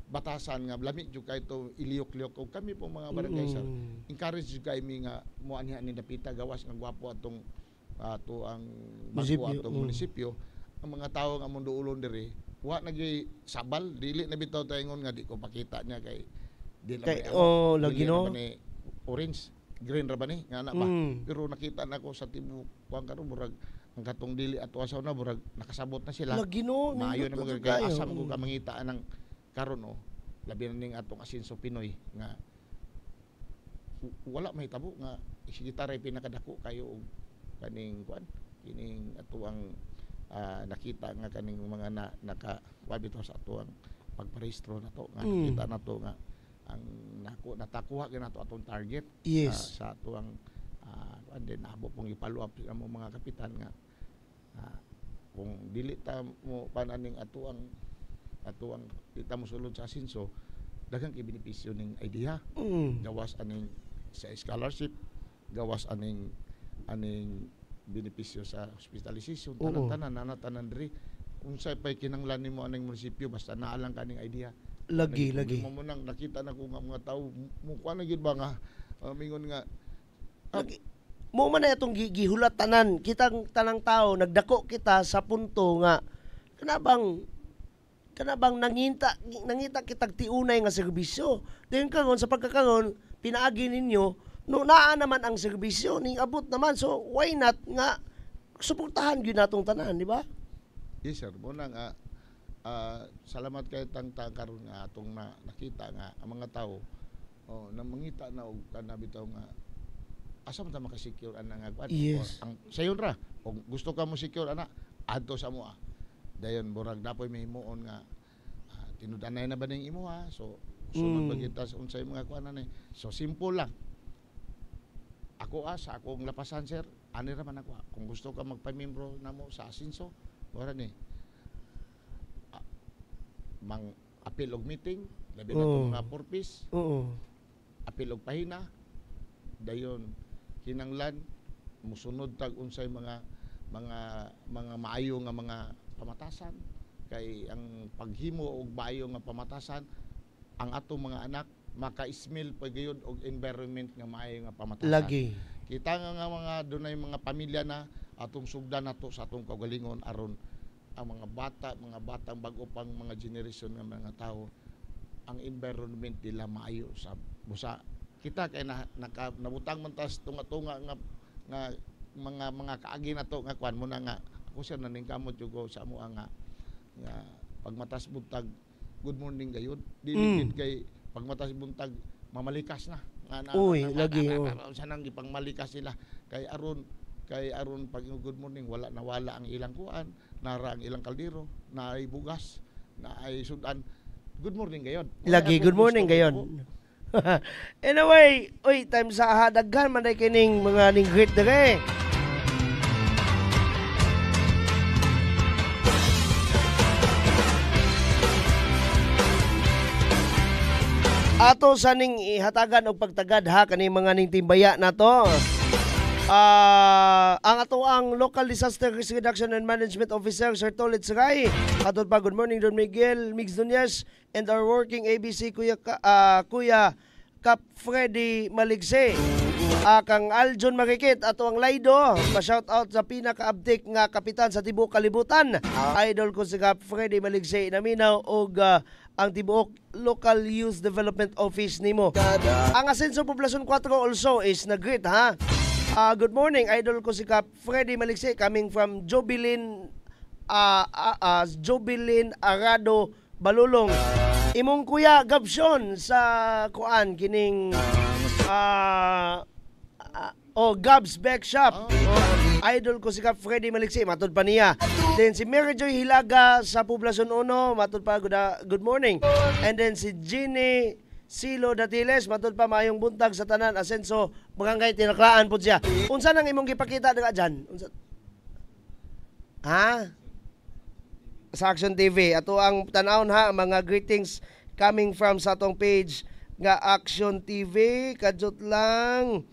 batasan nga lami jud kay to iliyok-liyok og kami po mga barangay sir encourage jud kay mi nga moanhi ni dapita gawas nga gwapo atong ato ang Munisipyo, bangko atong munisipyo ang mga tawo nga munduulon diri wa nagay sabal dili na bitaw taingon nga di ko pakita niya kay di Kay- dili lagi no? naman ni orange green ra ba ni nga na ba Mm. pero nakita na ko sa tibuok kuan karon murag ang katong dili at asaw na murag nakasabot na sila Lagi no. maayo na nindot mga kayo. kay asam ko ka mangita ng karon labi na ning atong asinso Pinoy nga wala mahitabo nga gitara pinakadako kayo og kaning kuan kining atuang nakita nga kaning mga naka to sa atuang pagparehistro nato nga nakita nato nga ang natakuha gyud nato atong target Yes. sa atuang and then abo pong i-follow up sa mga kapitan nga kung dili ta mo pananing atuang kita mo sulod sa asinso daghang kay benepisyo ning idea gawas aning sa scholarship gawas aning benepisyo sa hospitalization tanan diri unsay pay kinanglan nimo aning munisipyo basta naa lang kaning idea Lagi. mo nang nakita na ko nga mga tawo mukha na gid ba nga mingon nga Lagi. Mo man na itong gihulat tanan, kitang tanang tao, nagdako kita sa punto nga, kanabang nangita kitag tiunay nga serbisyo. Dayon karon sa pagkakangon, pinaagi ninyo, no naa naman ang serbisyo, ning abot naman. So, why not nga, suportahan gyud natong tanan, di ba? yes sir mo nang salamat kay tang karon nga atong nakita nga ang mga tawo na mangita na og kanabitaw nga asa man ta maka-secure ana nga kwan Yes. ang sayon ra kung gusto ka mo secure ana adto sa moa dayon burag dapoy mahimuon nga tinud-anay na ba ning imuha so sunod ba kita sa unsay mga kwan ani so simple lang ako sa akong lapasan sir ani ra man ako kung gusto ka magpamembro namo sa asinso wala ni mang apil og meeting labi na itong mga purpose Oo. apil og pahina dayon kinanglan musunod tag unsay mga maayo nga mga pamatasan kay ang paghimo og maayo nga pamatasan ang atong mga anak maka-smell pagayod og environment nga maayo nga pamatasan Lagi. kita nga mga dunay mga pamilya na atong sugdan nato sa atong kaugalingon aron ang mga batang bago pang mga generation nga mga tao ang environment nila maayo sa busa kita kay nabutang man tas tunga-tunga nga mga kaagi na to nga kwan mo na nga ako siya naningkamot jugo sa amo nga pagmatas buntag good morning gayud dili kay pagmatas buntag mamalikas na Uy, lagi, sanang gipangmalikas sila kay aron pag good morning wala ang ilang kuan nara ang ilang kaldero na ay bugas na ay sudan good morning gayon Lagi, good morning gayon. Anyway, time sa daghan man day kining mga ning greet dire. Ato sa ning ihatagan og pagtagad ha kaning mga ning timbaya nato. Ang ato ang Local Disaster Risk Reduction and Management Officer Sir Tolit Sagay. Ato pa good morning Don Miguel Mix Nunez and our working ABC Kuya Kap Freddy Maligse. Kang Aljon Marikit ato ang Laido. Pa-shout out sa pinaka-update nga kapitan sa tibuok kalibutan. Idol ko si Kap Freddy Maligse naminaw og ang tibuok Local Youth Development Office nimo. Ang Asenso Poblacion 4 also is nag-greet ha. Good morning, idol ko si Kap Freddy Maligse coming from Jobilin Arado Balulong. Imong kuya Gabson sa kuan kining Gabs Beck Shop. Idol ko si Kap Freddy Maligse, matod pa niya. Then si Mary Joy Hilaga sa Poblacion 1, matod pa good morning. And then si Jeannie Silo Datiles, matod pa maayong buntag sa tanan Asenso, barangay Tinaklaan po siya. Unsa nang imong gipakita daga dyan? Unsa? Ha? Sa Action TV. Ato ang tanawon ha, mga greetings coming from sa atong page nga Action TV kadjot lang.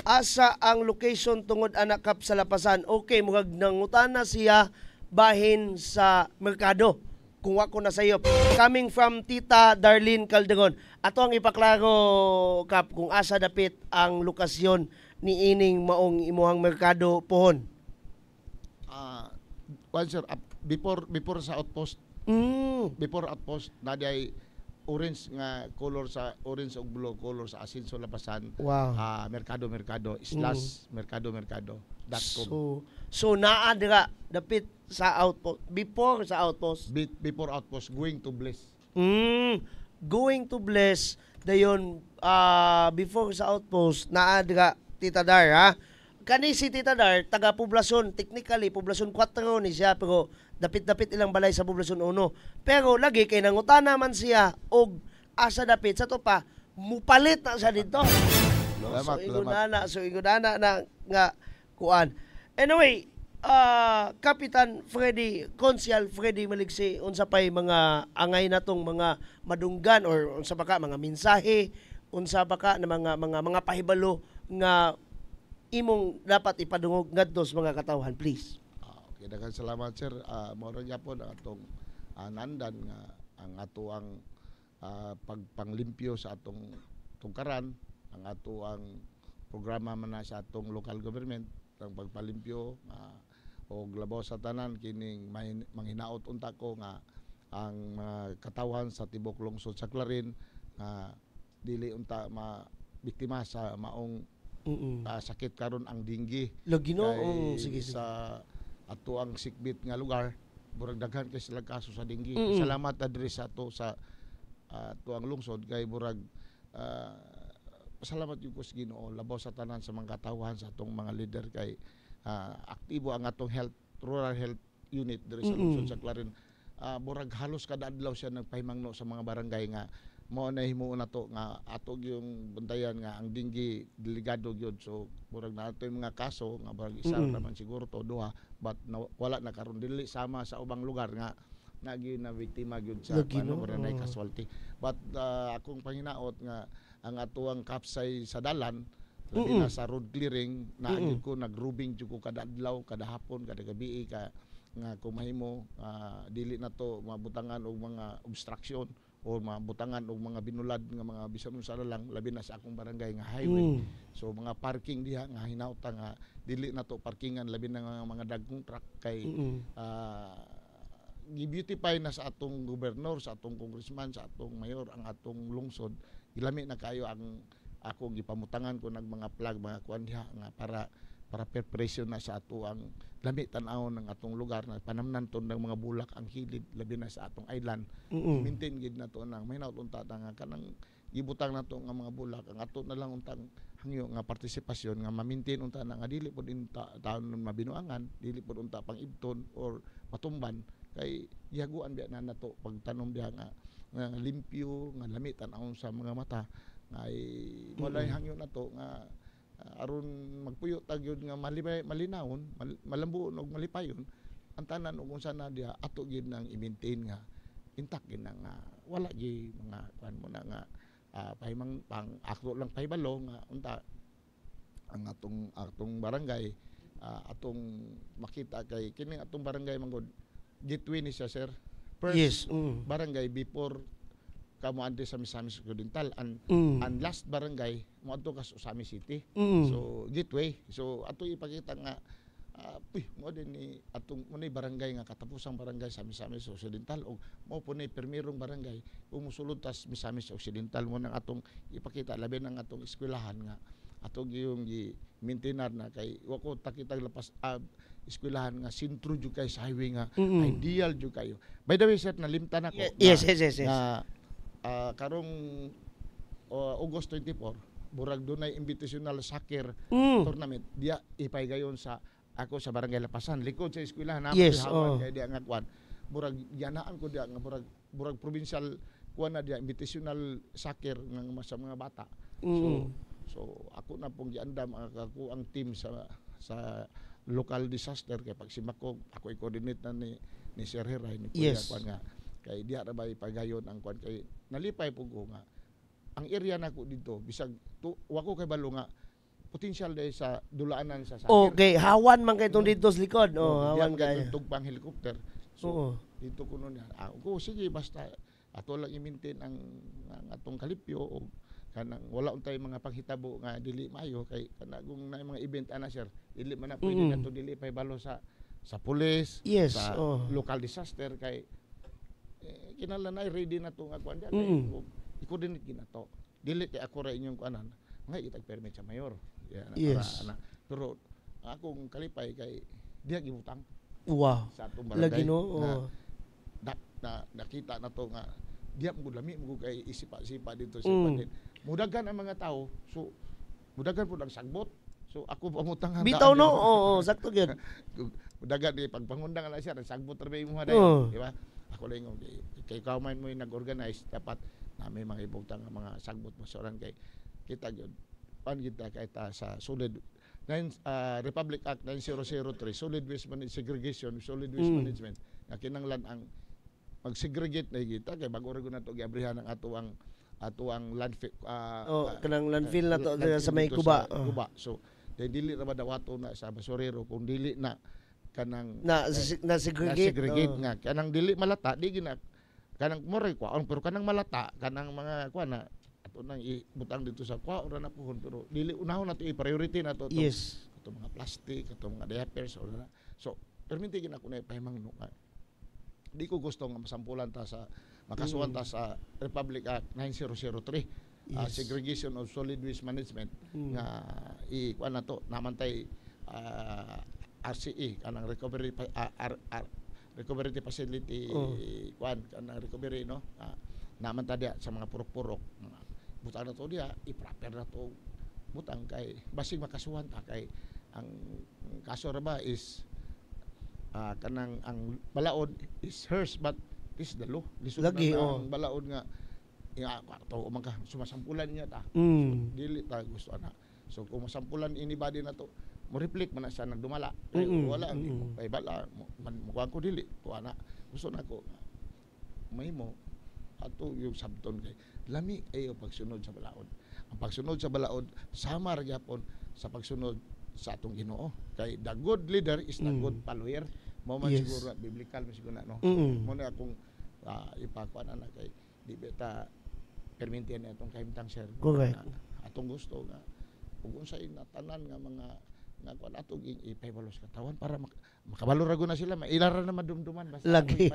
Asa ang location tungod anak kap sa lapasan? Okay, mugag nangutana siya bahin sa merkado. Kung ako na sayop. Coming from Tita Darlene Calderon. Ato ang ipaklaro, Kap, kung asa dapit ang lokasyon ni ining maong imuhang merkado pohon. Sir, before sa outpost, before outpost, na ay orange nga color sa orange ug blue color sa Asinso Lapasan. Wow. Merkado merkado.com. So naa dira dapit sa outpost, before sa outpost. Before outpost, going to Bliss. Going to Bless dayon before sa outpost naa dira Tita Dar ha. Kani si Tita Dar taga poblasyon, technically poblasyon 4 ni siya, pero dapit-dapit ilang balay sa poblasyon 1. Pero lagi kay nangutana man siya og asa dapit sa to pa mupalit na siya dito. No? So ingunana na nga kuan. Anyway, Kapitan Freddy, Konsyal Freddy Maligsi, unsa pay mga angay natong mga madunggan or unsa pa ka mga mensahe, unsa pa ka na mga pahibalo nga imong dapat ipadungog ngadto sa mga katawhan, please. Okay, daghang salamat sir. Mao ra gyapon ang atong nandan nga ang ato ang pagpanglimpyo sa atong tungkaran, ang ato ang programa man na sa atong local government, ang pagpalimpyo og labaw sa tanan kining manghinaot unta ko nga ang katawhan sa tibok lungsod sa Clarin nga dili unta biktima sa maong sakit karon ang dinggi. Sige. Sa ato ang sikbit nga lugar, burag daghan kay sila kaso sa dinggi. Salamat adres sa ato sa ato ang lungsod kay burag pasalamat yung ko sa Ginoo labaw sa tanan sa mga katawhan sa atong mga leader kay aktibo ang atong rural health unit diri sa lungsod sa Clarin. Burag halos kada adlaw siya nagpahimangno sa mga barangay nga mao na himuon nato nga ato yung bantayan nga ang dinggi delikado gyud. So burag na ato yung mga kaso nga burag isa naman siguro to duha, but wala na karon dili sama sa ubang lugar nga nagi na biktima gyud sa barangay casualty. But akong panginaot nga ang ato ang kapsay sa dalan labi na sa road clearing na ko nagrubing jud ko kada adlaw, kada hapon, kada gabi ka nga kumahimo dili na to mabutangan og mga obstruction o mabutangan og mga binulad nga mga bisan unsa lang labi na sa akong barangay nga highway. So mga parking diha nga hinauta nga dili na to parkingan labi na nga mga dagkong truck kay gi-beautify na sa atong gobernador, sa atong congressman, sa atong mayor ang atong lungsod. Ilami na kayo ang ako gipamutangan ko nag mga flag mga kuan diha nga para preparation na sa ato ang lami tan-aw ng atong lugar na panamnan ton ng mga bulak ang hilid labi na sa atong island. Maintain gid nato nang may unta nga kanang gibutang nato nga mga bulak ang ato na lang untang hangyo nga partisipasyon nga ma-maintain unta na nga dili pod taon mabinuangan, dili pod unta pang ibton or matumban kay gihaguan biya na nato pagtanom diha nga limpyo nga lami tan-aw sa mga mata ay walay hangyo nato nga aron magpuyo tag yun nga malinawon, malambuon og malipayon ang tanan ug unsa na diha ato gyud nang i-maintain nga intact gyud nga wala gyud mga kuan mo na nga pahimang pang akto lang pahibalo nga unta ang atong barangay atong makita kay kini atong barangay manggod gateway ni siya sir. First barangay before kamo ante sa Misamis Occidental and last barangay mo adto ka sa Misamis City. So gateway. So ato ipakita nga mo din ni atong mo ni barangay nga katapusang barangay sa Misamis Occidental og mo po ni permirong barangay umusulod tas Misamis Occidental mo nang atong ipakita labi nang atong eskwelahan nga ato yung gi-maintainar na kay wako takita lapas eskwelahan nga sentro jud kay sa highway nga ideal jud kayo. By the way sir nalimtan ako. Yes. Karong August 24 burag dunay invitational soccer tournament diya ipaygayon sa ako sa Barangay Lapasan likod sa eskwelahan namin kay diya nga kwan burag yanaan ko diya nga burag provincial kuan na diya invitational soccer nga sa mga bata. So ako na pong giandam ako ang team sa local disaster kay pag simakog ako i-coordinate na ni Sir Heray ni Kuya kwan nga kay diha ra bay pagayon ang kwan kay nalipay pug ko nga ang area nako dito bisag wako kay balo nga potential day sa dulaanan sa sakir. Okay, hawan man kay tong dito sa likod. Hawan kay. Tugpang helicopter. So Oo. dito ko nun sige basta ato lang i-maintain ang atong kalipyo o kanang wala untay mga panghitabo nga dili maayo kay kana kung na mga event ana sir dili man na pwede nato dili pay balo sa pulis, Yes, sa local disaster kay kinahanglan na ready na to nga kuan diyan i-coordinate ginato dili kay ako ra inyong kuanan nga itag permit sa mayor Yes. para pero akong kalipay kay diha gibutang Wow. sa atong barangay Lagi no. na nakita na to nga diha mo lami mo kay isipa-sipa dito sa pandit mudagan ang mga tao so mudagan po ang sagbot so ako pamutang Bitaw no. Oo, sakto gyud. mudagan di pagpangundang na siya sagbot ra ba imong Oo. di ba ako lang kay kauman mo nag-organize dapat na may mga ibutang nga mga sagbot mo sa kay kita gyud pan kita kay ta sa solid Republic Act 9003 solid waste segregation solid waste management nga kinahanglan ang mag-segregate na kita kay bago ra na to giabrihan ang ato ang landfill kanang landfill na to sa may Kuba. Kuba. So dili ra madawato na sa basurero kung dili na kanang Na segregate. nga kanang dili malata di gina kanang more kwaon pero kanang malata kanang mga kuan na ato nang ibutang dito sa kwaon ra na puhon pero dili unahon nato i-priority nato Yes. ato mga plastic ato mga diapers so perminti gina ko na ipahimangno di ko gusto nga masampulan ta sa makasuhan ta sa Republic Act 9003 segregation of solid waste management nga kuan na to namantay RCE kanang recovery recovery facility kuan kanang recovery no naman ta diya sa mga purok-purok butang na to diya i-proper na to butang kay basig makasuhan ta kay ang kaso ra ba is kanang ang balaod is hers but this is the law lisod Lagi, na ang balaod nga to man ka sumasampulan niya ta so, dili ta gusto ana so kung masampulan anybody na to mo reflect man na siya nagdumala wala kay bala mukuan ko dili to ana gusto nako mahimo ato yung sabton kay lami ayo pagsunod sa balaod ang pagsunod sa balaod sama ra gyapon sa pagsunod sa atong Ginoo kay the good leader is the good follower mo man siguro biblical mo siguro na no mo na akong ipakuan na kay di beta permintihan atong kahimtang sir atong gusto nga ug unsay natanan nga mga nga kuan atong ipabalos katawan para makabalo ra na sila mailara na madumduman basta Lagi.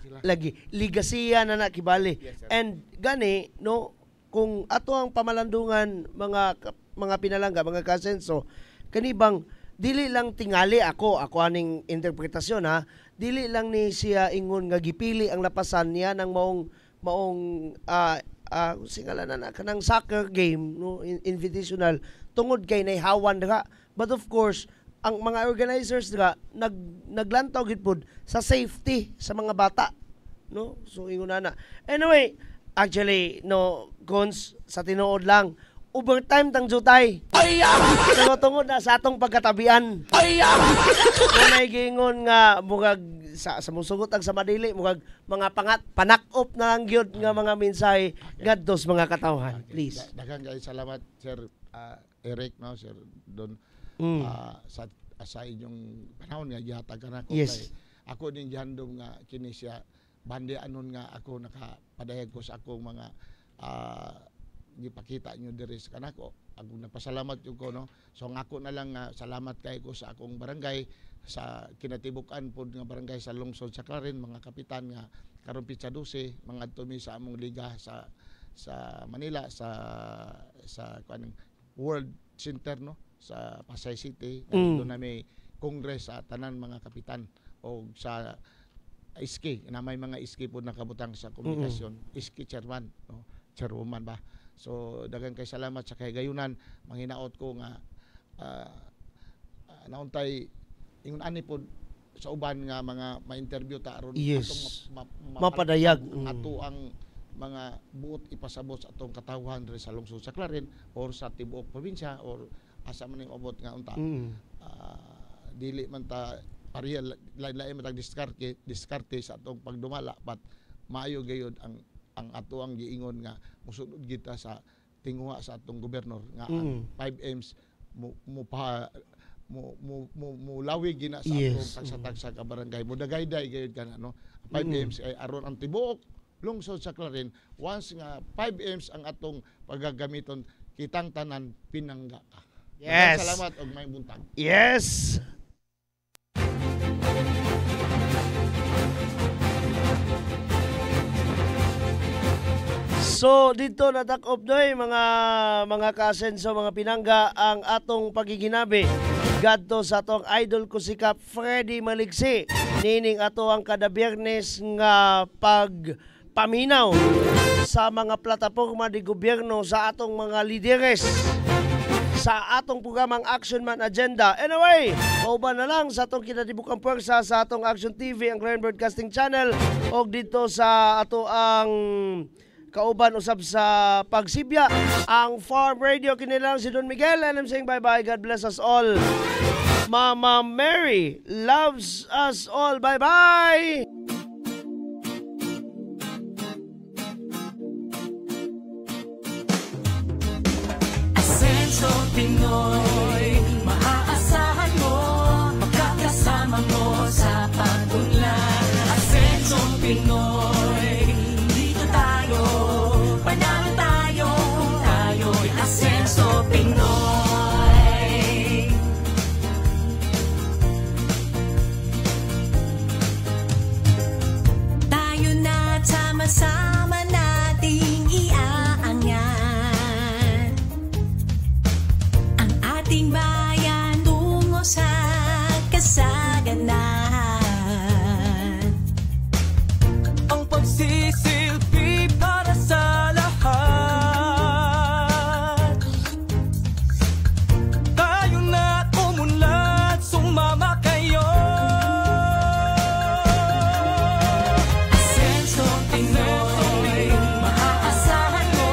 sila Lagi ligasiya na kibali. Yes, sir. And gani no kung ato ang pamalandungan mga pinalangga mga kasenso kanibang dili lang tingali ako aning interpretasyon ha dili lang ni siya ingon nga gipili ang lapasan niya ng maong singala na kanang soccer game no invitational tungod kay naihawan dira but of course ang mga organizers dira naglantaw gid pud sa safety sa mga bata no so ingon na anyway actually no Cons sa tinuod lang overtime tang jutay. Tungod na sa atong pagkatabian. May gingon nga mugag sa musugot ag sa madili mugag mga panak-up na lang gyud nga mga mensahe ngadto sa mga katawhan. Please. Daghang kay salamat Sir Eric no Sir Don sa inyong panahon nga gihatag kanako Yes. kay ako din gihandom nga kini siya bande anon nga ako nakapadayag ko sa akong mga gipakita nyo diri sa kanako ako nagpasalamat yung ko no so ngako na lang nga salamat kay ko sa akong barangay sa kinatibukan pod nga barangay sa lungsod sa Clarin mga kapitan nga karon pitsa 12 mga tumi sa among liga sa Manila sa kanang World Center no sa Pasay City doon na may congress sa tanan mga kapitan o sa ISKI na may mga ISKI po nakabutang sa komunikasyon ISKI chairman no chairwoman ba so daghang kay salamat sa kahigayunan manghinaot ko nga nauntay ingon ani pod sa uban nga mga ma-interview ta aron Yes. atong Mapadayag. ato ang mga buot ipasabot sa atong katawhan diri sa lungsod sa Clarin or sa tibuok probinsya or asa man ning abot nga unta dili man ta pareha lain-lain matag diskarte sa atong pagdumala but maayo gayud ang ato ang giingon nga musunod kita sa tinguha sa atong gobernador nga ang 5Ms mo lawig gina sa atong tagsa-tagsa ka barangay mo dagayday gayud kana no 5Ms ay aron ang tibuok lungsod sa Clarin once nga 5Ms ang atong paggagamiton kitang tanan pinangga ka. Yes. Salamat og may buntag. Yes. So dito natakop doy mga kasenso, mga pinangga ang atong pagiginabi gadto sa atong idol ko si Kap Freddy Maligsi nining ato ang kada Biyernes nga pagpaminaw sa mga plataporma di gobyerno sa atong mga lideres sa atong programang Action Man Agenda. Anyway, kauban na lang sa atong kinatibukang pwersa sa atong Action TV, ang Clarin Broadcasting Channel, o dito sa ato ang kauban usab sa pagsibya ang Farm Radio. Kinilang si Don Miguel and I'm saying bye-bye. God bless us all. Mama Mary loves us all. Bye-bye. Asenso Pinoy, maaasahan mo, makakasama mo sa pag-unlad. Asenso Pinoy, dito tayo, panalo tayo, kung tayo'y Asenso Pinoy. Tayo na sama-sama nating iaangat ang ating bayan tungo sa kasaganahan. Ang pagsisilbi para sa lahat. Tayo na umunlad, sumama kayo. Asenso Pinoy, maaasahan mo,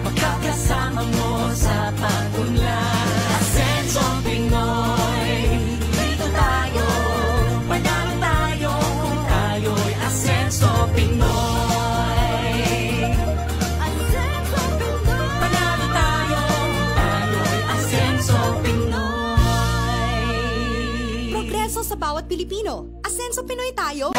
makakasama mo sa pag-unlad. Asenso Pinoy, dito tayo, panalo tayo, kung tayo'y Asenso Pinoy. Asenso Pinoy, panalo tayo, kung tayo'y Asenso Pinoy. Progreso sa bawat Pilipino. Asenso Pinoy tayo.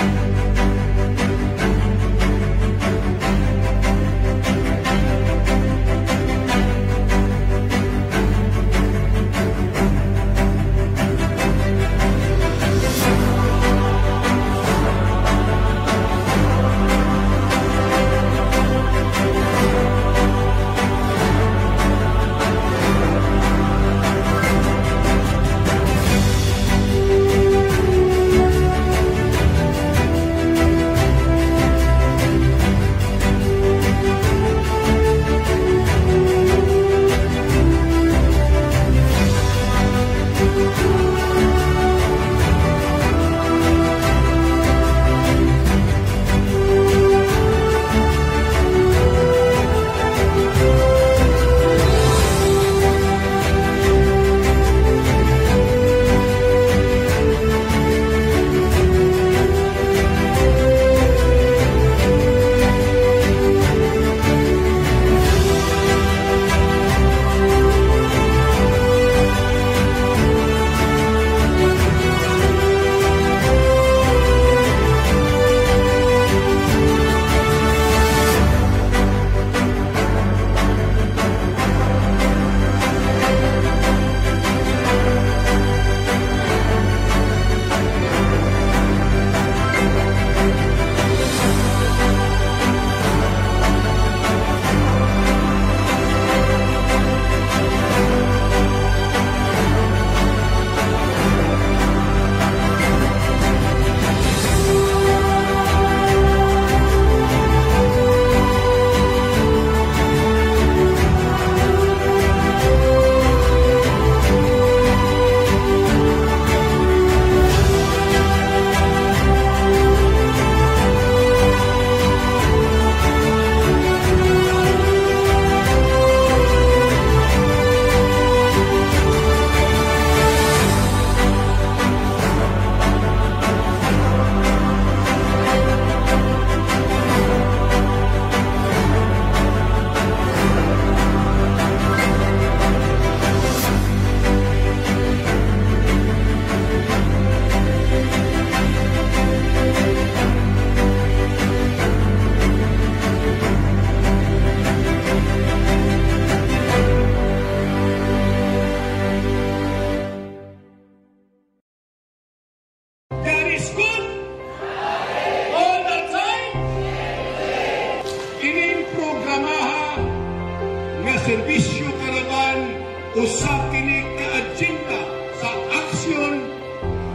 serbisyo karaban usa kini ka agenda sa aksyon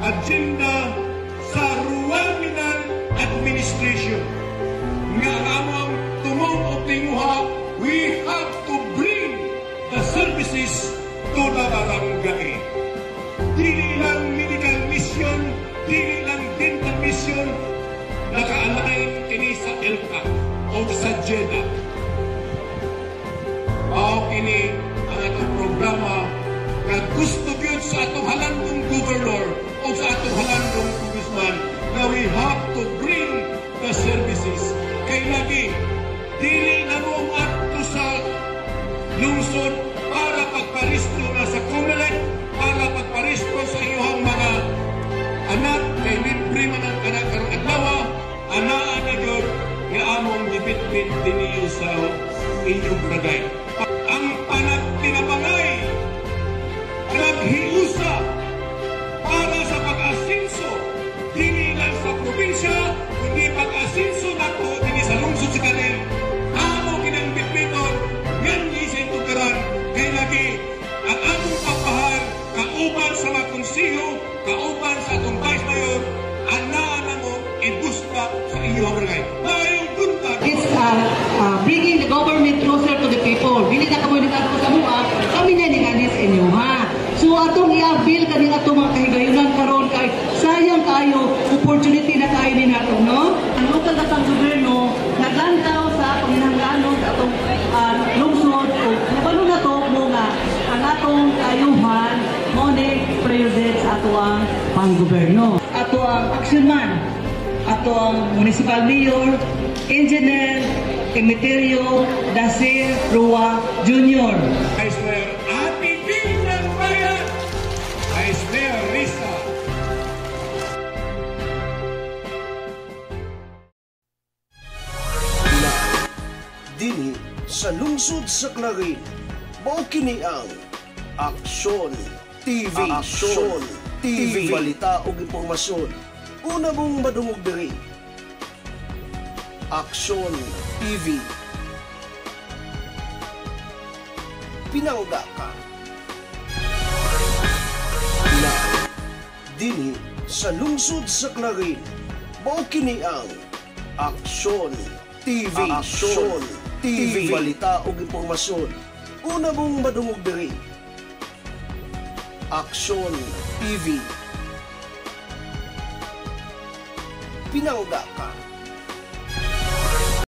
agenda sa Rural Administration nga among tumong og tinguha, we have to bring the services to the barangay. Dili lang medical mission, dili lang dental mission, naka-align kini sa ELCA o sa JEDA. Mao kini ang atong programa nga gusto gyud sa atong halandong governor o sa atong halandong congressman na we have to bring the services. Kay lagi, dili na mo ato sa lungsod para pagparisto na sa COMELEC, para pagparisto sa iyong mga anak, kay libre man ang anak karong adlaw, anaan na yun, nga among gibitbit din iyo sa inyong barangay. Ang panagtinabangay, naghiusa para sa pag-asinso, dili lang sa probinsya, kundi pag-asinso na po dili sa lungsod sa kanil. Amo kinang bitbiton, yan isang tugaran, kay lagi, ang among pagpahal, kauban sa mga konsiho, kauban sa atong vice mayor, anaan na mo, ibusta sa iyong barangay. Mayong buntag! It's bringing the government closer to the people. Dili na komunidad ko sa mga, kami na ni inyo, ha? So atong i-avail kaning atong mga kahigayunan karon kay sayang kayo opportunity na kayo ni nato, no? Ang lokal katang gobyerno naglantaw sa panginahanglanon sa atong lungsod o nabalo na to mo nga ang atong kayuhan mo ni priority sa ato ang panggobyerno. Ato ang action man, ato ang municipal mayor, engineer Emeterio Dacer Rua Jr. Vice Mayor Ati Ping ng Bayan, Vice Mayor Risa. Dini sa lungsod sa Clarin, mao kini ang Aksyon TV. Aksyon TV. Balita o impormasyon. Una mong madungog diri. Aksyon TV. Pinangga ka. Na dini sa lungsod sa Clarin, mao kini ang Aksyon TV. Aksyon TV. Balita o impormasyon. Una mong madungog diri. Aksyon TV. Pinangga ka.